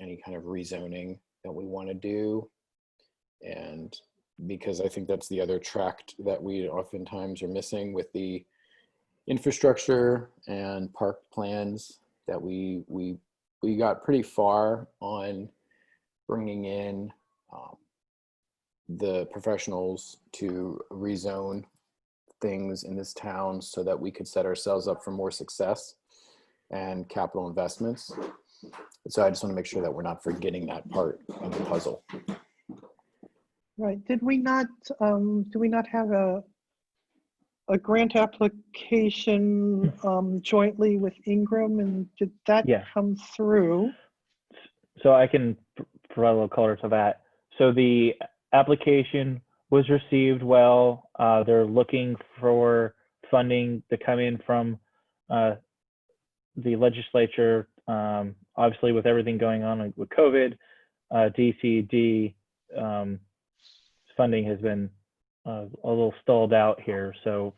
Speaker 6: any kind of rezoning that we want to do. And because I think that's the other tract that we oftentimes are missing with the infrastructure and park plans, that we got pretty far on bringing in the professionals to rezone things in this town so that we could set ourselves up for more success and capital investments. So I just want to make sure that we're not forgetting that part of the puzzle.
Speaker 3: Right. Did we not, do we not have a grant application jointly with Ingram, and did that come through?
Speaker 1: So I can provide a little color to that. So the application was received well. They're looking for funding to come in from the legislature. Obviously, with everything going on with COVID, DCD funding has been a little stalled out here. So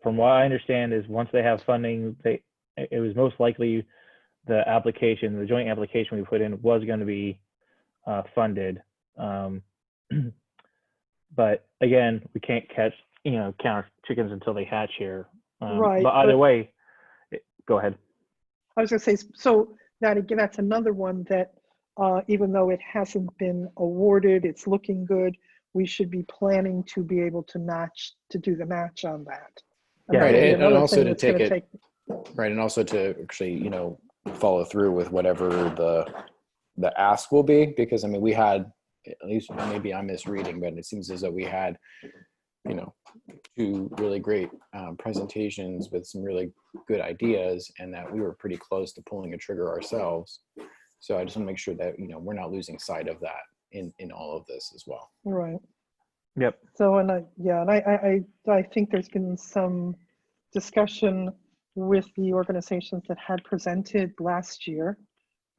Speaker 1: from what I understand is once they have funding, it was most likely the joint application we put in was going to be funded. But again, we can't count our chickens until they hatch here.
Speaker 3: Right.
Speaker 1: But either way, go ahead.
Speaker 3: I was going to say, so that again, that's another one that even though it hasn't been awarded, it's looking good. We should be planning to be able to do the match on that.
Speaker 6: And right, and also to take it, right, and also to actually, follow through with whatever the ask will be, because I mean, we had, at least maybe I'm misreading, but it seems as though we had, 2 really great presentations with some really good ideas, and that we were pretty close to pulling a trigger ourselves. So I just want to make sure that, we're not losing sight of that in all of this as well.
Speaker 3: Right.
Speaker 1: Yep.
Speaker 3: So, and I think there's been some discussion with the organizations that had presented last year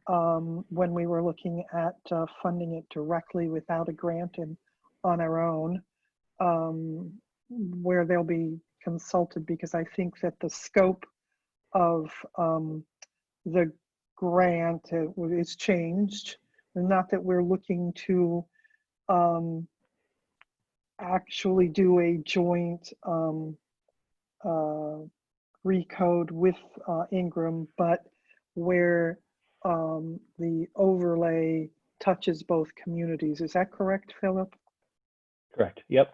Speaker 3: when we were looking at funding it directly without a grant and on our own, where they'll be consulted, because I think that the scope of the grant is changed. Not that we're looking to actually do a joint recode with Ingram, but where the overlay touches both communities. Is that correct, Philip? Correct.
Speaker 1: Yep.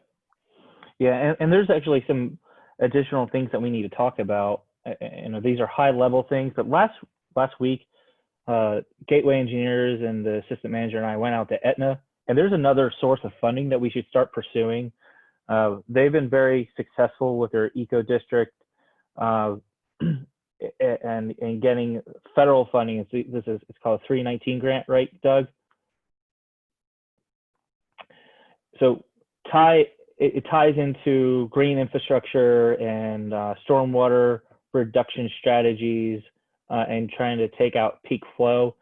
Speaker 1: Yeah, and there's actually some additional things that we need to talk about. These are high level things, but last week, Gateway Engineers and the assistant manager and I went out to Etna, and there's another source of funding that we should start pursuing. They've been very successful with their eco district and getting federal funding. It's called a 319 grant, right, Doug? So Ty it ties into green infrastructure and stormwater reduction strategies and trying to take out peak flow.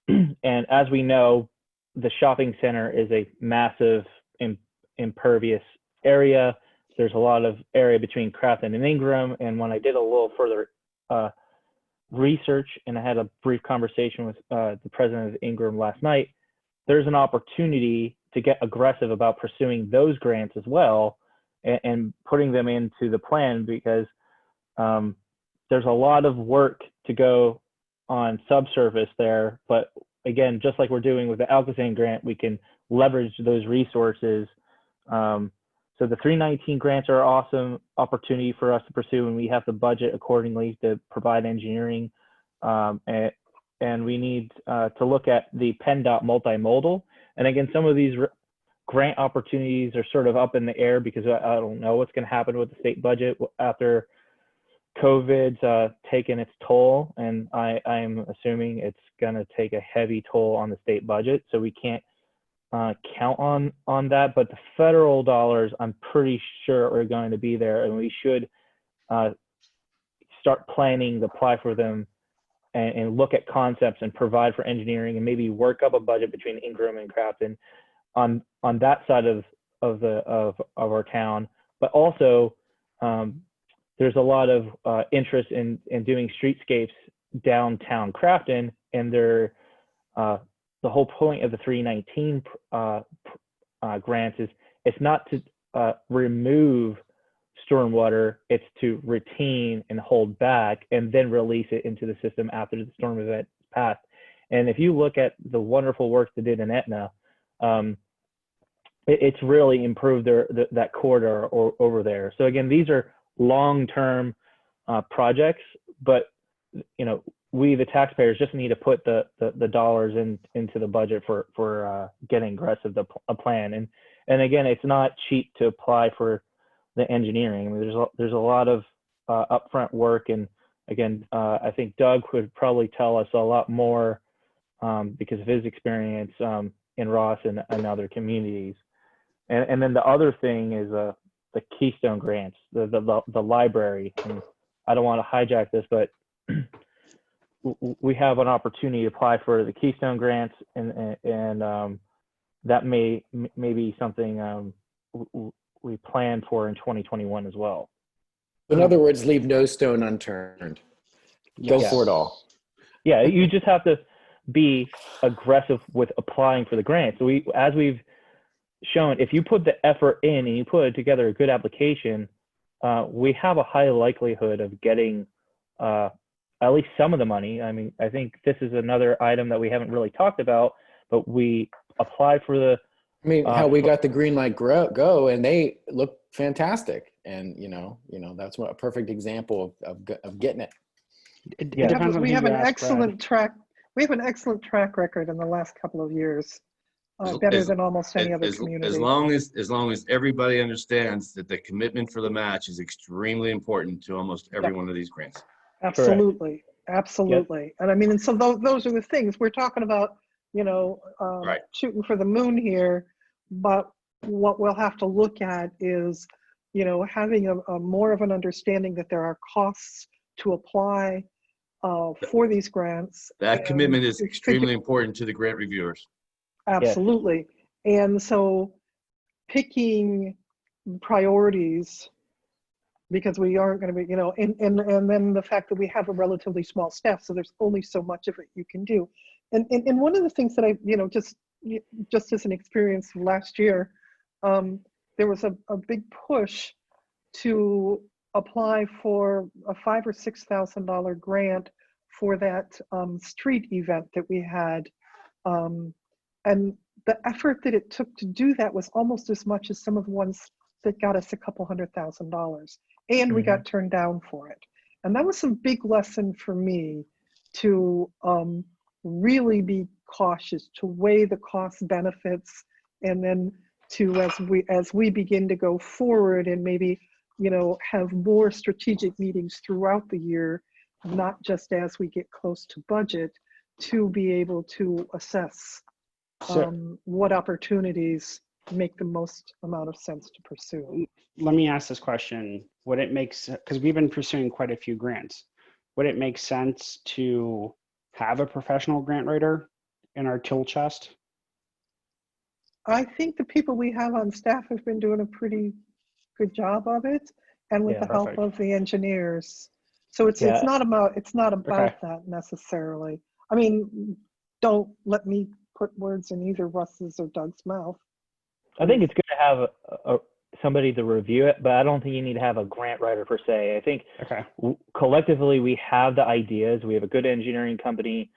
Speaker 1: And as we know, the shopping center is a massive impervious area. There's a lot of area between Crafton and Ingram. And when I did a little further research and I had a brief conversation with the president of Ingram last night, there's an opportunity to get aggressive about pursuing those grants as well and putting them into the plan, because there's a lot of work to go on subsurface there. But again, just like we're doing with the Alcosan grant, we can leverage those resources. So the 319 grants are an awesome opportunity for us to pursue, and we have to budget accordingly to provide engineering. And we need to look at the PennDOT multimodal. And again, some of these grant opportunities are sort of up in the air because I don't know what's going to happen with the state budget after COVID's taken its toll. And I'm assuming it's going to take a heavy toll on the state budget. So we can't count on that. But the federal dollars, I'm pretty sure are going to be there. And we should start planning to apply for them and look at concepts and provide for engineering and maybe work up a budget between Ingram and Crafton on that side of our town. But also there's a lot of interest in doing streetscapes downtown Crafton, and they're the whole point of the 319 grants is it's not to remove stormwater, it's to retain and hold back and then release it into the system after the storm event passed. And if you look at the wonderful work they did in Etna, it's really improved that corridor over there. So again, these are long-term projects, but we, the taxpayers, just need to put the dollars into the budget for getting aggressive a plan. And again, it's not cheap to apply for the engineering. I mean, there's a lot of upfront work, and again, I think Doug would probably tell us a lot more because of his experience in Ross and other communities. And then the other thing is the Keystone grants, the library. And I don't want to hijack this, but we have an opportunity to apply for the Keystone grants, and that may be something we plan for in 2021 as well.
Speaker 6: In other words, leave no stone unturned. Go
Speaker 4: Yes.
Speaker 6: for it all.
Speaker 1: Yeah, you just have to be aggressive with applying for the grant. So as we've shown, if you put the effort in and you put together a good application, we have a high likelihood of getting at least some of the money. I mean, I think this is another item that we haven't really talked about, but we applied for the.
Speaker 6: I mean, how we got the green light go, and they look fantastic. And that's a perfect example of getting it.
Speaker 4: It
Speaker 1: Yeah.
Speaker 4: depends on
Speaker 3: We
Speaker 4: who
Speaker 3: have
Speaker 4: you
Speaker 3: an
Speaker 4: ask,
Speaker 3: excellent track. We have an excellent track record in the last couple of years, better than almost any other community.
Speaker 2: As long as everybody understands that the commitment for the match is extremely important to almost every one of these grants.
Speaker 3: Absolutely, absolutely. And I mean, and so those are the things we're talking about.
Speaker 2: Right.
Speaker 3: Shooting for the moon here, but what we'll have to look at is, having a more of an understanding that there are costs to apply for these grants.
Speaker 2: That commitment is extremely important to the grant reviewers.
Speaker 3: Absolutely. And so picking priorities, because we aren't going to be, and then the fact that we have a relatively small staff, so there's only so much of it you can do. And one of the things that I, just as an experience last year, there was a big push to apply for a $5,000 or $6,000 grant for that street event that we had. And the effort that it took to do that was almost as much as some of the ones that got us a couple $100,000. And we got turned down for it. And that was some big lesson for me to really be cautious, to weigh the cost benefits, and then to, as we begin to go forward and maybe, have more strategic meetings throughout the year, not just as we get close to budget, to be able to assess what opportunities make the most amount of sense to pursue.
Speaker 4: Let me ask this question. Would it make sense, because we've been pursuing quite a few grants, would it make sense to have a professional grant writer in our tool chest?
Speaker 3: I think the people we have on staff have been doing a pretty good job of it, and with
Speaker 1: Yeah,
Speaker 3: the help
Speaker 4: perfect.
Speaker 3: of the engineers. So it's
Speaker 1: Yeah.
Speaker 3: not about
Speaker 4: Okay.
Speaker 3: that necessarily. I mean, don't let me put words in either Russ's or Doug's mouth.
Speaker 1: I think it's good to have somebody to review it, but I don't think you need to have a grant writer per se. I think
Speaker 4: Okay.
Speaker 1: collectively we have the ideas. We have a good engineering company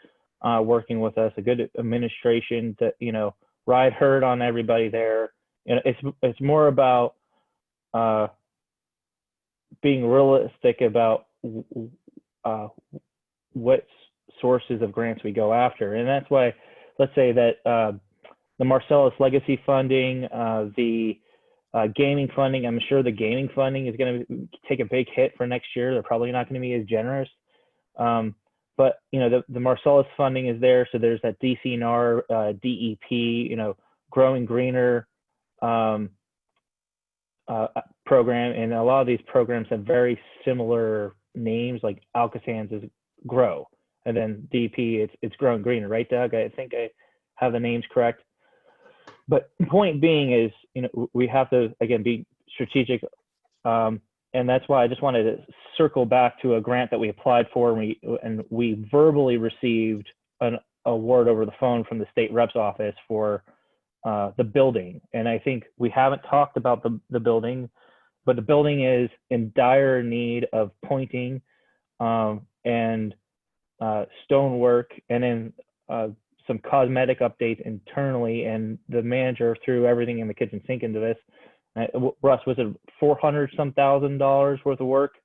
Speaker 1: working with us, a good administration that, you know, ride herd on everybody there. You know, it's more about being realistic about what sources of grants we go after. And that's why, let's say that the Marcellus Legacy funding, the gaming funding, I'm sure the gaming funding is going to take a big hit for next year. They're probably not going to be as generous. But, you know, the Marcellus funding is there. So there's that DCNR, DEP, you know, Growing Greener program. And a lot of these programs have very similar names, like Alcasan's is Grow. And then DEP, it's Growing Greener, right, Doug? I think I have the names correct. But point being is, you know, we have to, again, be strategic. And that's why I just wanted to circle back to a grant that we applied for, and we verbally received an award over the phone from the state rep's office for the building. And I think we haven't talked about the building, but the building is in dire need of pointing and stonework, and then some cosmetic updates internally. And the manager threw everything in the kitchen sink into this. Russ, was it $400-some thousand worth of work?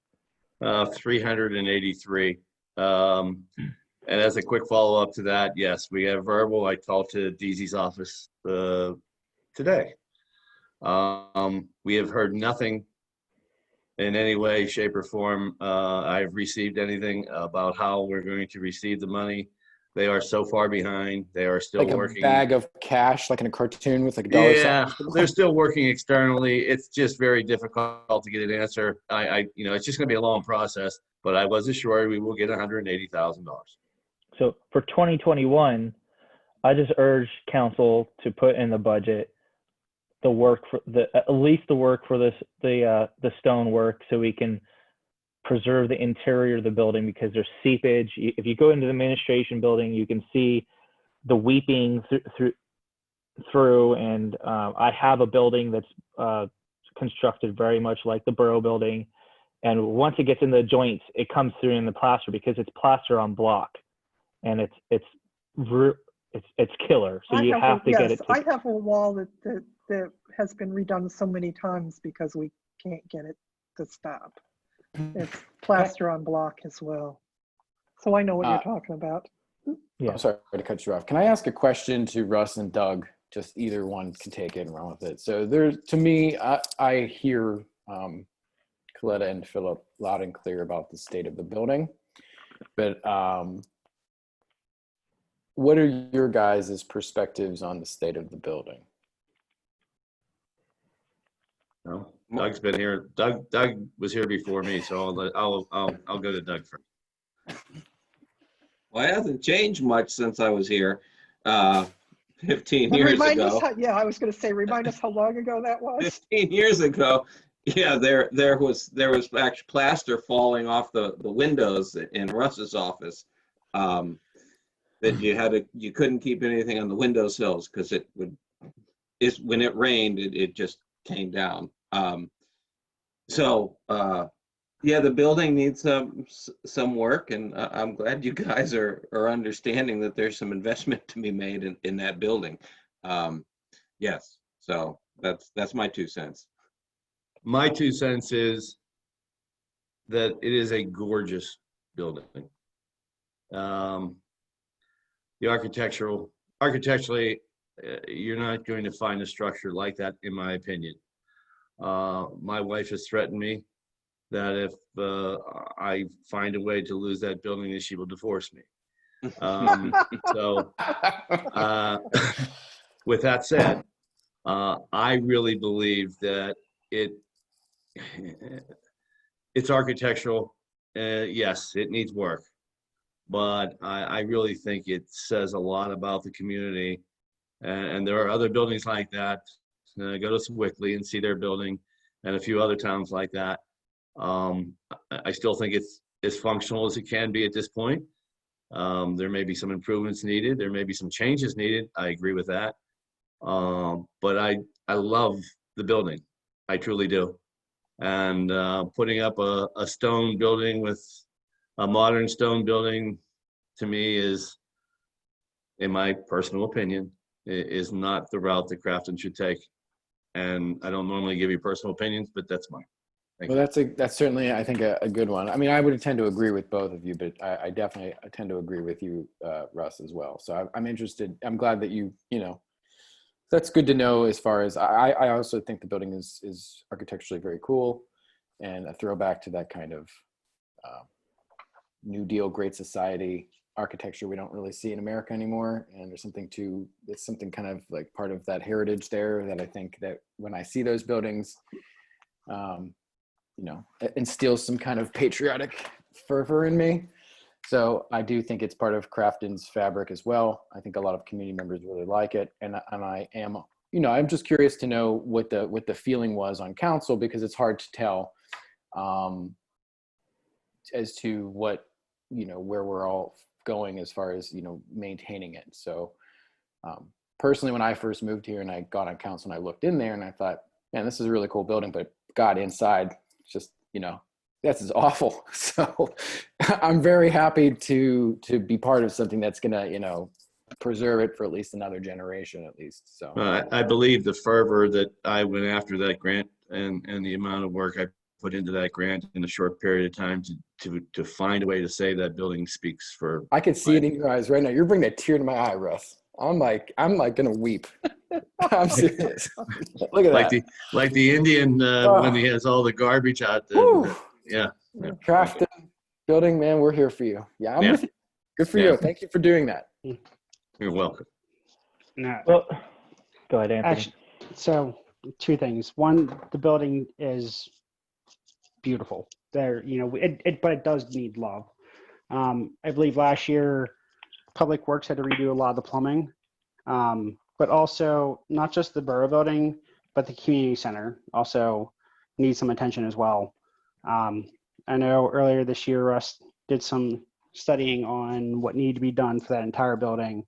Speaker 2: 383. And as a quick follow-up to that, yes, we have verbal. I talked to DZ's office today. We have heard nothing in any way, shape, or form. I've received anything about how we're going to receive the money. They are so far behind. They are still
Speaker 6: Like
Speaker 2: working.
Speaker 6: a bag of cash, like in a cartoon with like a dollar
Speaker 2: Yeah,
Speaker 6: sign.
Speaker 2: they're still working externally. It's just very difficult to get an answer. You know, it's just going to be a long process. But I was assured we will get $180,000.
Speaker 1: So for 2021, I just urge council to put in the budget the work for at least the work for the stone work, so we can preserve the interior of the building, because there's seepage. If you go into the administration building, you can see the weeping through. And I have a building that's constructed very much like the Borough building. And once it gets in the joints, it comes through in the plaster, because it's plaster on block, and it's killer. So you have to get it.
Speaker 3: I have a wall that has been redone so many times because we can't get it to stop. It's plaster on block as well. So I know what you're talking about.
Speaker 1: Yeah.
Speaker 6: I'm sorry to cut you off. Can I ask a question to Russ and Doug? Just either one can take it and run with it. So there's, to me, I hear Coletta and Philip loud and clear about the state of the building, but what are your guys' perspectives on the state of the building?
Speaker 2: No, Doug's been here. Doug was here before me, so I'll go to Doug first.
Speaker 5: Well, it hasn't changed much since I was here 15 years
Speaker 3: Remind
Speaker 5: ago.
Speaker 3: us I was going to say, remind us how long ago that was.
Speaker 5: 15 years ago, yeah, there was actually plaster falling off the windows in Russ's office. That you couldn't keep anything on the windowsills because when it rained, it just came down. Yeah, the building needs some work, and I'm glad you guys are understanding that there's some investment to be made in that building. Yes, so that's my 2 cents.
Speaker 2: My 2 cents is that it is a gorgeous building. The architecturally, you're not going to find a structure like that, in my opinion. My wife has threatened me that if I find a way to lose that building, that she will divorce me. So with that said, I really believe that it's architectural. Yes, it needs work, but I really think it says a lot about the community. And there are other buildings like that. Go to Wickley and see their building, and a few other towns like that. I still think it's as functional as it can be at this point. There may be some improvements needed. There may be some changes needed. I agree with that. But I love the building. I truly do. And putting up a stone building with a modern stone building, to me, is, in my personal opinion, is not the route that Crafton should take. And I don't normally give you personal opinions, but that's mine.
Speaker 6: Well, that's certainly, I think, a good one. I mean, I would tend to agree with both of you, but I definitely tend to agree with you, Russ, as well. So I'm interested. I'm glad that you know, that's good to know. As far as I also think the building is architecturally very cool, and a throwback to that kind of New Deal, Great Society architecture we don't really see in America anymore. And there's something kind of like part of that heritage there that I think that when I see those buildings, you know, instills some kind of patriotic fervor in me. So I do think it's part of Crafton's fabric as well. I think a lot of community members really like it. And I am, you know, I'm just curious to know what the feeling was on council, because it's hard to tell as to what, you know, where we're all going as far as, you know, maintaining it. So personally, when I first moved here and I got on council and I looked in there and I thought, man, this is a really cool building, but God, inside, just, you know, this is awful. So I'm very happy to be part of something that's gonna, you know, preserve it for at least another generation at least. So
Speaker 2: I believe the fervor that I went after that grant and the amount of work I put into that grant in a short period of time to find a way to save that building speaks for.
Speaker 6: I can see it in your eyes right now. You're bringing a tear to my eye, Russ. I'm like gonna weep. I'm serious. Look at that.
Speaker 2: Like the Indian when he has all the garbage out there. Yeah.
Speaker 6: Crafton building, man, we're here for you. Yeah, I'm with you. Good for you. Thank you for doing that.
Speaker 2: You're welcome.
Speaker 4: No.
Speaker 1: Well, go ahead, Anthony.
Speaker 4: Actually, so two things. One, the building is beautiful. There, you know, but it does need love. I believe last year, Public Works had to redo a lot of the plumbing, but also not just the Borough building, but the community center also needs some attention as well. I know earlier this year, Russ did some studying on what needed to be done for that entire building.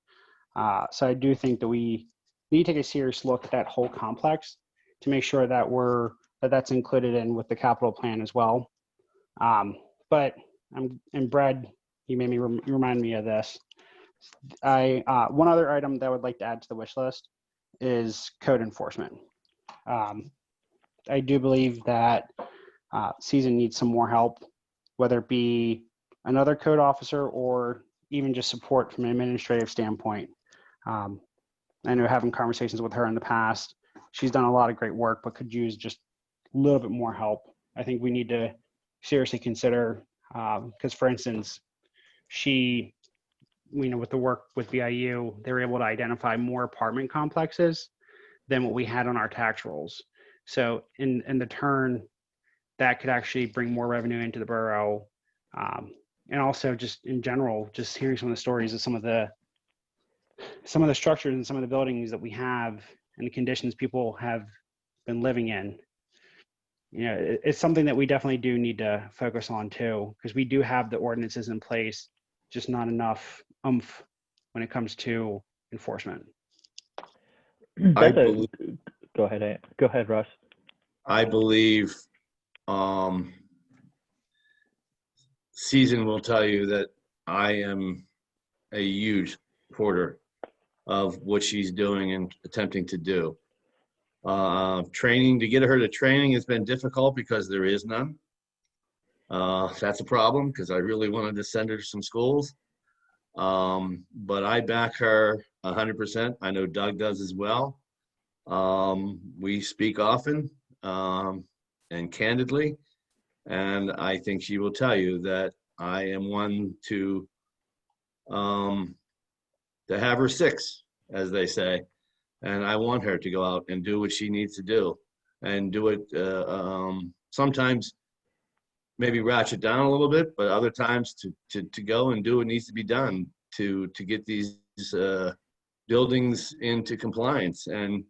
Speaker 4: So I do think that we need to take a serious look at that whole complex to make sure that that's included in with the capital plan as well. But and Brad, you made me remind me of this. One other item that I would like to add to the wish list is code enforcement. I do believe that Season needs some more help, whether it be another code officer or even just support from an administrative standpoint. I know having conversations with her in the past, she's done a lot of great work, but could use just a little bit more help. I think we need to seriously consider, because for instance, she, you know, with the work with BIU, they were able to identify more apartment complexes than what we had on our tax rolls. So in the turn, that could actually bring more revenue into the borough. And also just in general, just hearing some of the stories of some of the structures and some of the buildings that we have and the conditions people have been living in. You know, it's something that we definitely do need to focus on too, because we do have the ordinances in place, just not enough oomph when it comes to enforcement.
Speaker 1: Go ahead, Russ.
Speaker 2: I believe Season will tell you that I am a huge supporter of what she's doing and attempting to do. Training, to get her to training has been difficult because there is none. That's a problem because I really wanted to send her to some schools. But I back her 100%. I know Doug does as well. We speak often and candidly, and I think she will tell you that I am one to have her six, as they say. And I want her to go out and do what she needs to do and do it, sometimes maybe ratchet down a little bit, but other times to go and do what needs to be done to get these buildings into compliance. And,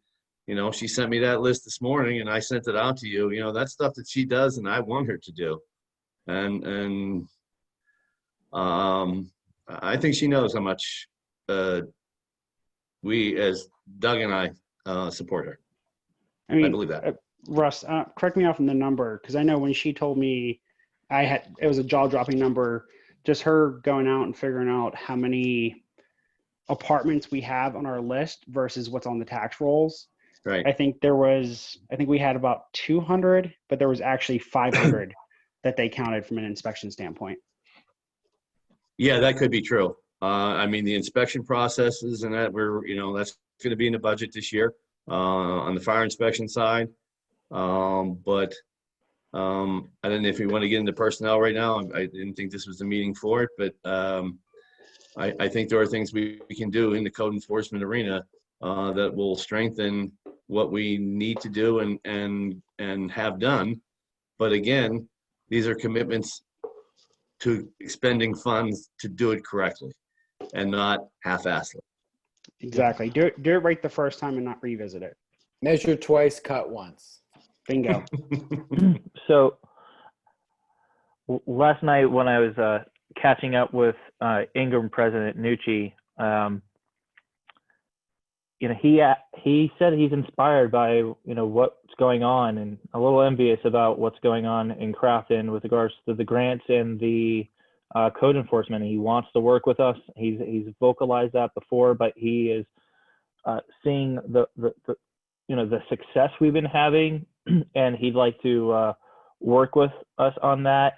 Speaker 2: you know, she sent me that list this morning and I sent it out to you. You know, that's stuff that she does and I want her to do. And I think she knows how much we, as Doug and I, support her.
Speaker 4: I mean,
Speaker 2: believe that.
Speaker 4: Russ, correct me off on the number, because I know when she told me it was a jaw-dropping number, just her going out and figuring out how many apartments we have on our list versus what's on the tax rolls.
Speaker 2: Right.
Speaker 4: I think we had about 200, but there was actually 500 that they counted from an inspection standpoint.
Speaker 2: Yeah, that could be true. I mean, the inspection processes and that that's going to be in the budget this year on the fire inspection side. But I don't know if we want to get into personnel right now. I didn't think this was the meeting for it, but I think there are things we can do in the code enforcement arena that will strengthen what we need to do and have done. But again, these are commitments to expending funds to do it correctly and not half-assedly.
Speaker 4: Exactly. Do it right the first time and not revisit it.
Speaker 6: Measure twice, cut once.
Speaker 4: Bingo.
Speaker 1: So last night when I was catching up with Ingram President Nucci, he said he's inspired by what's going on and a little envious about what's going on in Crafton with regards to the grants and the code enforcement. And he wants to work with us. He's vocalized that before, but he is seeing the success we've been having, and he'd like to work with us on that.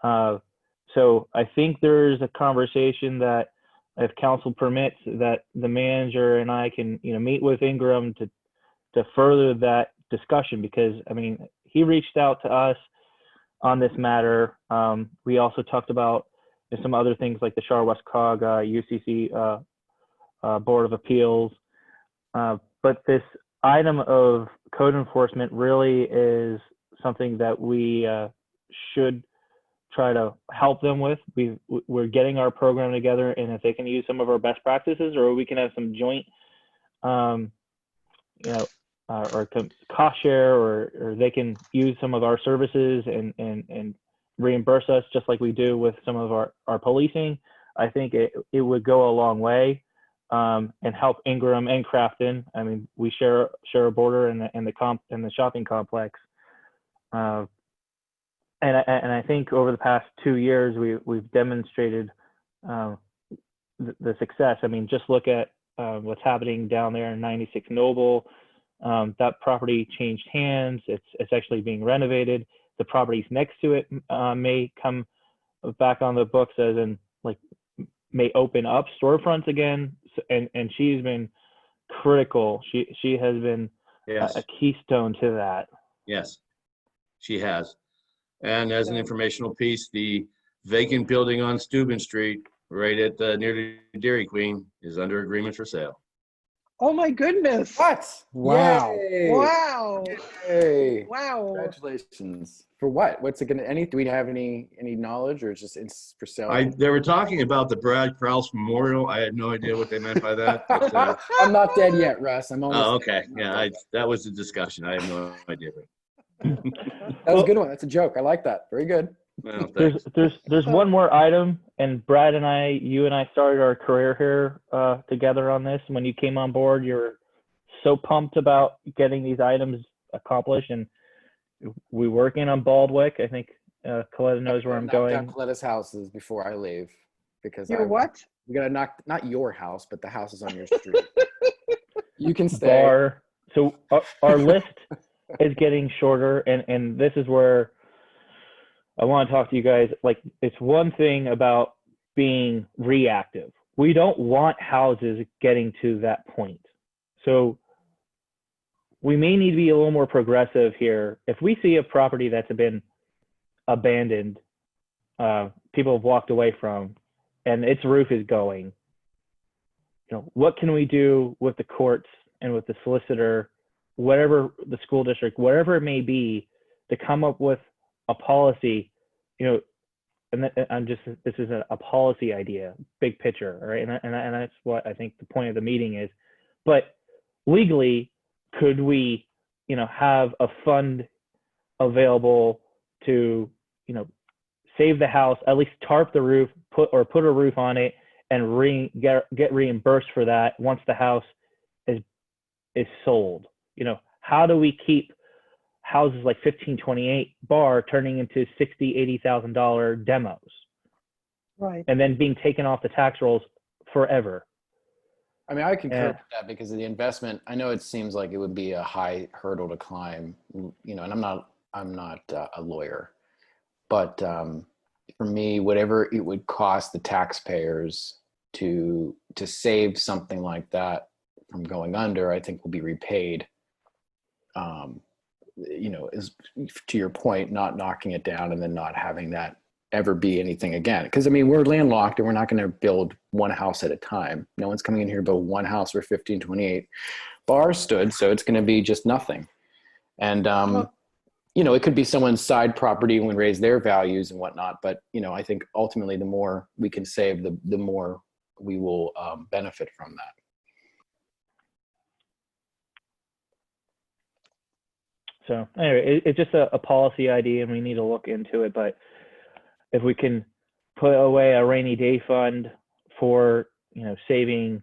Speaker 1: So I think there's a conversation that, if council permits, that the manager and I can meet with Ingram to further that discussion, because I mean, he reached out to us on this matter. We also talked about some other things like the Char West Cog UCC Board of Appeals, but this item of code enforcement really is something that we should try to help them with. We're getting our program together, and if they can use some of our best practices, or we can have some joint, or cost share, or they can use some of our services and reimburse us just like we do with some of our policing. I think it would go a long way and help Ingram and Crafton. I mean, we share a border and the shopping complex. And I think over the past 2 years, we've demonstrated the success. I mean, just look at what's happening down there in 96 Noble. That property changed hands. It's actually being renovated. The properties next to it may come back on the books, as in may open up storefronts again. And she's been critical. She has been a keystone to that.
Speaker 2: Yes, she has. And as an informational piece, the vacant building on Steuben Street, right at near the Dairy Queen, is under agreement for sale.
Speaker 3: Oh my goodness.
Speaker 6: What?
Speaker 4: Wow.
Speaker 6: Yay.
Speaker 3: Wow.
Speaker 6: Hey.
Speaker 3: Wow.
Speaker 6: Congratulations. For what? What's it gonna? Do we have any knowledge, or it's for sale?
Speaker 2: They were talking about the Brad Krause Memorial. I had no idea what they meant by that. But,
Speaker 6: I'm not dead yet, Russ. I'm almost.
Speaker 2: oh, okay.
Speaker 6: Dead.
Speaker 2: Yeah, that was the discussion. I have no idea.
Speaker 6: That was a good one. That's a joke. I like that. Very good.
Speaker 2: Well,
Speaker 1: There's one more item, and Brad and you and I started our career here together on this. When you came on board, you were so pumped about getting these items accomplished, and we working on Baldwick. I think Coletta knows where I'm going.
Speaker 6: Knock down Coletta's houses before I leave, because
Speaker 3: What?
Speaker 6: We gotta knock not your house, but the houses on your street. You can stay.
Speaker 1: So our list is getting shorter, and this is where I want to talk to you guys. Like, it's one thing about being reactive. We don't want houses getting to that point. So we may need to be a little more progressive here. If we see a property that's been abandoned, people have walked away from, and its roof is going, what can we do with the courts and with the solicitor, whatever the school district, whatever it may be, to come up with a policy, you know, and this is a policy idea, big picture, right? And that's what I think the point of the meeting is. But legally, could we, you know, have a fund available to, you know, save the house, at least tarp the roof, put a roof on it, and get reimbursed for that once the house is sold? You know, how do we keep houses like 1528 Bar turning into $60,000-$80,000 demos,
Speaker 3: Right.
Speaker 1: and then being taken off the tax rolls forever?
Speaker 6: I mean, I concur
Speaker 1: Yeah.
Speaker 6: with that because of the investment. I know it seems like it would be a high hurdle to climb, you know, and I'm not a lawyer, but for me, whatever it would cost the taxpayers to save something like that from going under, I think will be repaid. You know, is, to your point, not knocking it down and then not having that ever be anything again. Because I mean, we're landlocked and we're not going to build one house at a time. No one's coming in here to build one house where 1528 Bar stood, so it's going to be just nothing. And you know, it could be someone's side property and raise their values and whatnot. But you know, I think ultimately, the more we can save, the more we will benefit from that.
Speaker 1: So anyway, it's just a policy idea, and we need to look into it. But if we can put away a rainy day fund for, you know, saving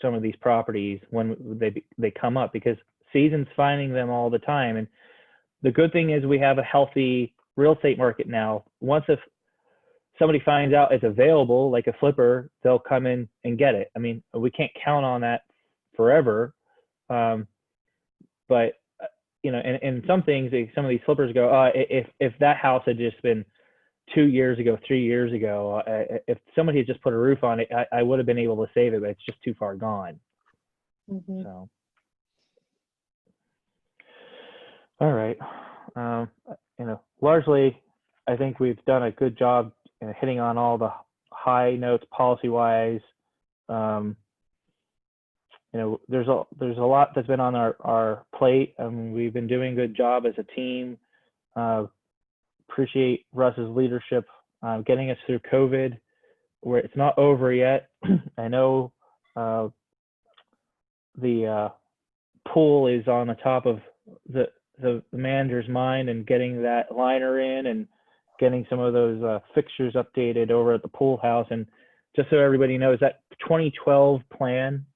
Speaker 1: some of these properties when they come up, because season's finding them all the time. And the good thing is we have a healthy real estate market now. Once if somebody finds out it's available, like a flipper, they'll come in and get it. I mean, we can't count on that forever, but you know, and some things, some of these flippers go, if that house had just been 2 years ago, 3 years ago, if somebody had just put a roof on it, I would have been able to save it, but it's just too far gone.
Speaker 3: Mhm.
Speaker 1: So, all right. You know, largely, I think we've done a good job in hitting on all the high notes policy-wise. You know, there's a lot that's been on our plate. We've been doing a good job as a team. Appreciate Russ's leadership, getting us through COVID, where it's not over yet. I know the pool is on the top of the manager's mind, and getting that liner in and getting some of those fixtures updated over at the pool house. And just so everybody knows, that 2012 plan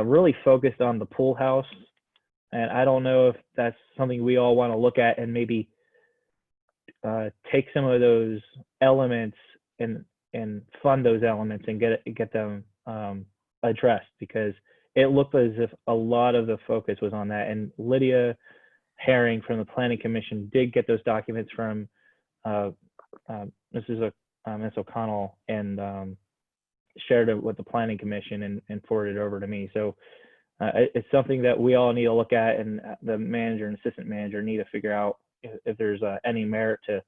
Speaker 1: really focused on the pool house. And I don't know if that's something we all want to look at and maybe take some of those elements and fund those elements and get them addressed, because it looked as if a lot of the focus was on that. And Lydia Herring from the Planning Commission did get those documents from Ms. O'Connell, and shared it with the Planning Commission and forwarded it over to me. So it's something that we all need to look at, and the manager and assistant manager need to figure out if there's any merit to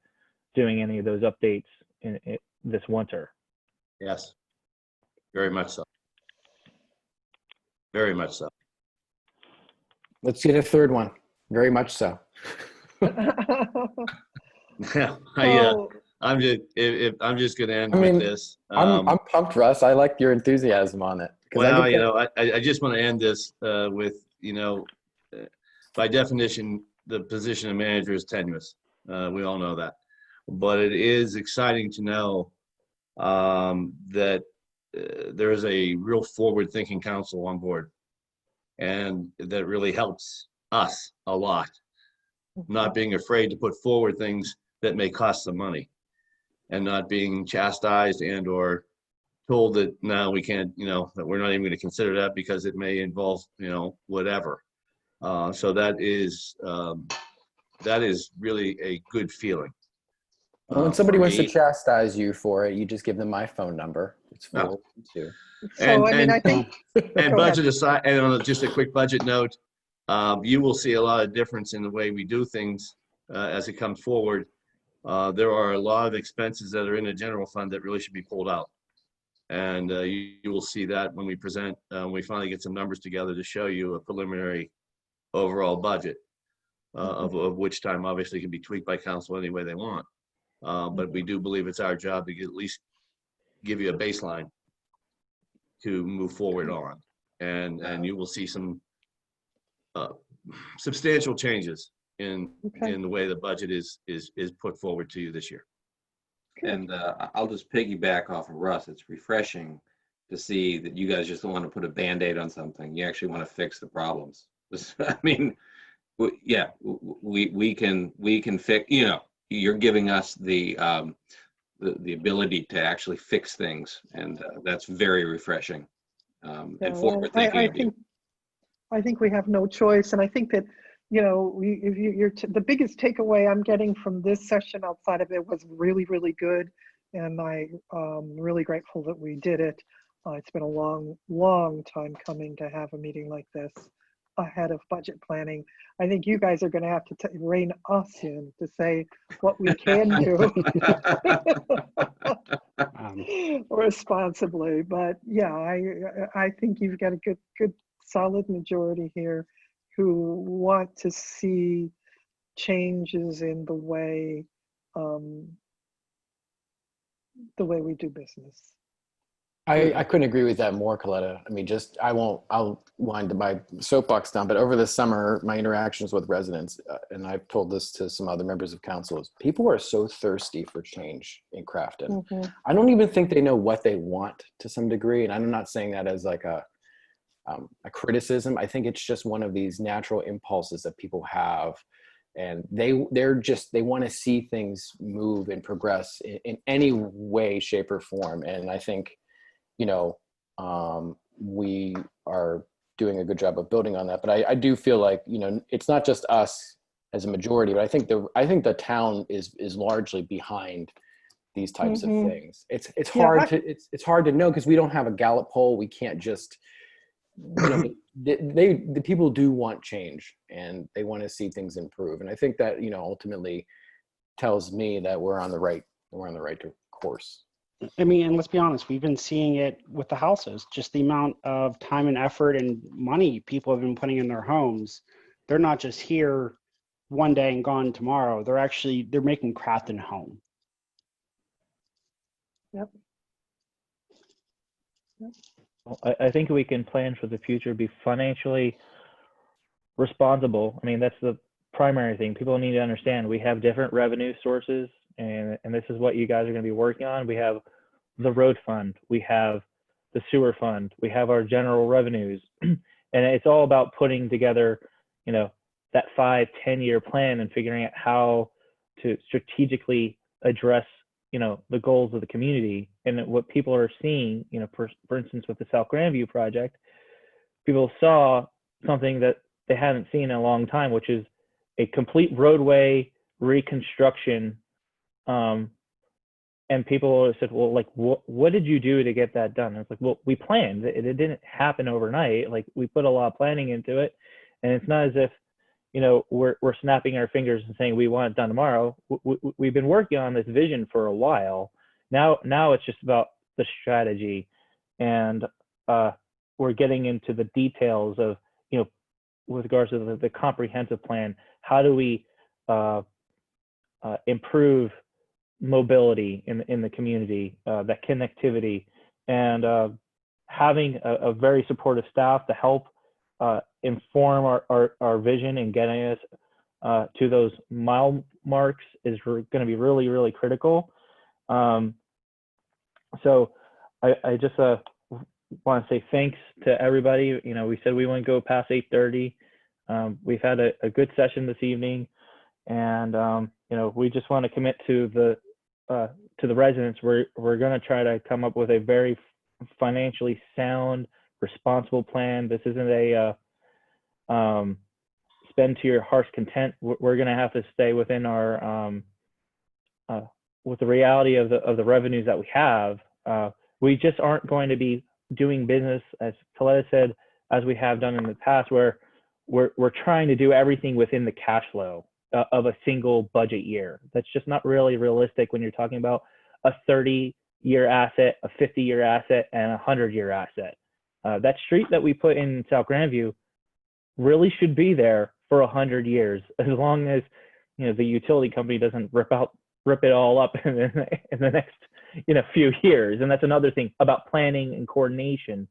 Speaker 1: doing any of those updates in this winter.
Speaker 2: Yes, very much so. Very much so.
Speaker 6: Let's get a third one. Very much so.
Speaker 2: I'm just going to end
Speaker 6: I mean,
Speaker 2: with this.
Speaker 6: I'm pumped, Russ. I like your enthusiasm on it.
Speaker 2: Well, you know, I just want to end this with, you know, by definition, the position of manager is tenuous. We all know that. But it is exciting to know that there is a real forward-thinking council on board, and that really helps us a lot. Not being afraid to put forward things that may cost some money, and not being chastised and or told that no, we can't, you know, that we're not even going to consider that because it may involve, you know, whatever. So that is really a good feeling.
Speaker 6: Well, when somebody wants to
Speaker 2: me.
Speaker 6: chastise you for it, you just give them my phone number. It's 412.
Speaker 3: So, I mean, I think,
Speaker 2: And
Speaker 3: Go
Speaker 2: budget aside, and on just a quick budget note, you will see a lot of difference in the way we do things as it comes forward. There are a lot of expenses that are in the general fund that really should be pulled out. And you will see that when we present, when we finally get some numbers together to show you a preliminary overall budget, of which time obviously can be tweaked by council any way they want. But we do believe it's our job to at least give you a baseline to move forward on. And you will see some substantial changes in the way the budget is put forward to you this year.
Speaker 5: And I'll just piggyback off of Russ. It's refreshing to see that you guys just don't want to put a Band-Aid on something. You actually want to fix the problems. I mean, we can fix, you know, you're giving us the ability to actually fix things. And that's very refreshing and forward thinking.
Speaker 3: I think we have no choice. And I think that, you know, the biggest takeaway I'm getting from this session outside of it was really, really good. And I'm really grateful that we did it. It's been a long, long time coming to have a meeting like this ahead of budget planning. I think you guys are going to have to rein us in to say what we can do responsibly. But yeah, I think you've got a good solid majority here who want to see changes in the way we do business.
Speaker 6: I couldn't agree with that more, Coletta. I mean, I'll wind my soapbox down, but over the summer, my interactions with residents, and I've told this to some other members of council, is people are so thirsty for change in Crafton. I don't even think they know what they want to some degree. And I'm not saying that as like a criticism. I think it's just one of these natural impulses that people have. And they want to see things move and progress in any way, shape, or form. And I think, you know, we are doing a good job of building on that. But I do feel like, you know, it's not just us as a majority, but I think the town is largely behind these types of things. It's hard to know because we don't have a Gallup poll. We can't just, you know, the people do want change and they want to see things improve. And I think that, you know, ultimately tells me that we're on the right course.
Speaker 4: I mean, and let's be honest, we've been seeing it with the houses, just the amount of time and effort and money people have been putting in their homes. They're not just here one day and gone tomorrow. They're making Crafton home.
Speaker 3: Yep.
Speaker 1: Well, I think we can plan for the future, be financially responsible. I mean, that's the primary thing. People need to understand we have different revenue sources, and this is what you guys are going to be working on. We have the road fund, we have the sewer fund, we have our general revenues, and it's all about putting together, you know, that 5-10 year plan and figuring out how to strategically address, you know, the goals of the community. And what people are seeing, you know, for instance, with the South Grandview project, people saw something that they hadn't seen in a long time, which is a complete roadway reconstruction. And people said, well, like, what did you do to get that done? And it's like, well, we planned. It didn't happen overnight. Like, we put a lot of planning into it. And it's not as if, you know, we're snapping our fingers and saying we want it done tomorrow. We've been working on this vision for a while. Now it's just about the strategy, and we're getting into the details of, you know, with regards to the comprehensive plan. How do we improve mobility in the community, that connectivity, and having a very supportive staff to help inform our vision and getting us to those mile marks is going to be really, really critical. So I just want to say thanks to everybody. You know, we said we wouldn't go past 8:30. We've had a good session this evening, and you know, we just want to commit to the residents. We're going to try to come up with a very financially sound, responsible plan. This isn't a spend to your heart's content. We're going to have to stay within our with the reality of the revenues that we have. We just aren't going to be doing business, as Coletta said, as we have done in the past, where we're trying to do everything within the cash flow of a single budget year. That's just not really realistic when you're talking about a 30 year asset, a 50-year asset, and a 100-year asset. That street that we put in South Grandview really should be there for 100 years, as long as, you know, the utility company doesn't rip it all up in the next, you know, few years. And that's another thing about planning and coordination.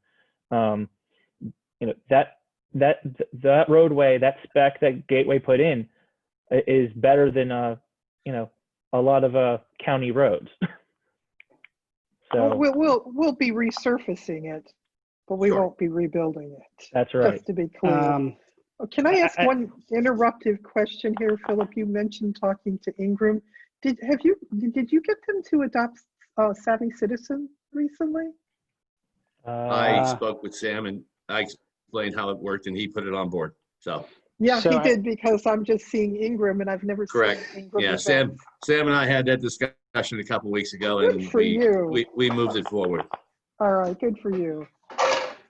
Speaker 1: You know, that roadway, that spec that Gateway put in is better than you know, a lot of county roads. So
Speaker 3: We'll be resurfacing it, but we
Speaker 2: Sure.
Speaker 3: won't be rebuilding it.
Speaker 1: that's right.
Speaker 3: Just to be clear. Can I ask one interruptive question here, Philip? You mentioned talking to Ingram. Did you get them to adopt Savvy Citizen recently?
Speaker 2: I spoke with Sam and I explained how it worked and he put it on board. So
Speaker 3: Yeah,
Speaker 4: So
Speaker 3: he did, because I'm just seeing Ingram and I've never
Speaker 2: correct.
Speaker 3: seen Ingram.
Speaker 2: Yeah, Sam and I had that discussion a couple weeks ago
Speaker 3: Good
Speaker 2: and
Speaker 3: for you.
Speaker 2: we moved it forward.
Speaker 3: All right, good for you.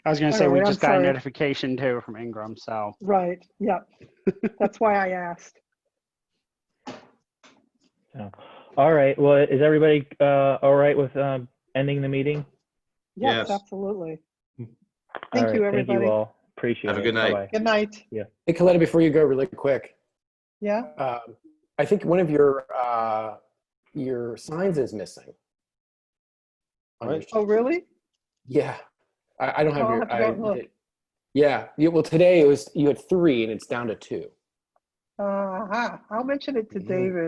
Speaker 4: I was going to say,
Speaker 3: All
Speaker 4: we
Speaker 3: right,
Speaker 4: just
Speaker 3: I'm
Speaker 4: got a
Speaker 3: sorry.
Speaker 4: notification too from Ingram. So
Speaker 3: Right, yeah. That's why I asked.
Speaker 1: So, all right. Well, is everybody all right with ending the meeting?
Speaker 3: Yes,
Speaker 2: Yes.
Speaker 3: absolutely.
Speaker 1: All
Speaker 3: Thank
Speaker 1: right,
Speaker 3: you,
Speaker 1: Thank
Speaker 3: everybody.
Speaker 1: you all. Appreciate it.
Speaker 2: Have a good night.
Speaker 1: Bye-bye.
Speaker 3: Good night.
Speaker 6: Hey, Coletta, before you go really quick,
Speaker 3: Yeah,
Speaker 6: I think one of your signs is missing. On your-
Speaker 3: oh, really?
Speaker 6: Yeah, I don't have
Speaker 3: I'll
Speaker 6: your.
Speaker 3: have to go and look.
Speaker 6: Yeah, well, today you had 3 and it's down to 2.
Speaker 3: I'll mention it to
Speaker 6: Mhm.
Speaker 3: David.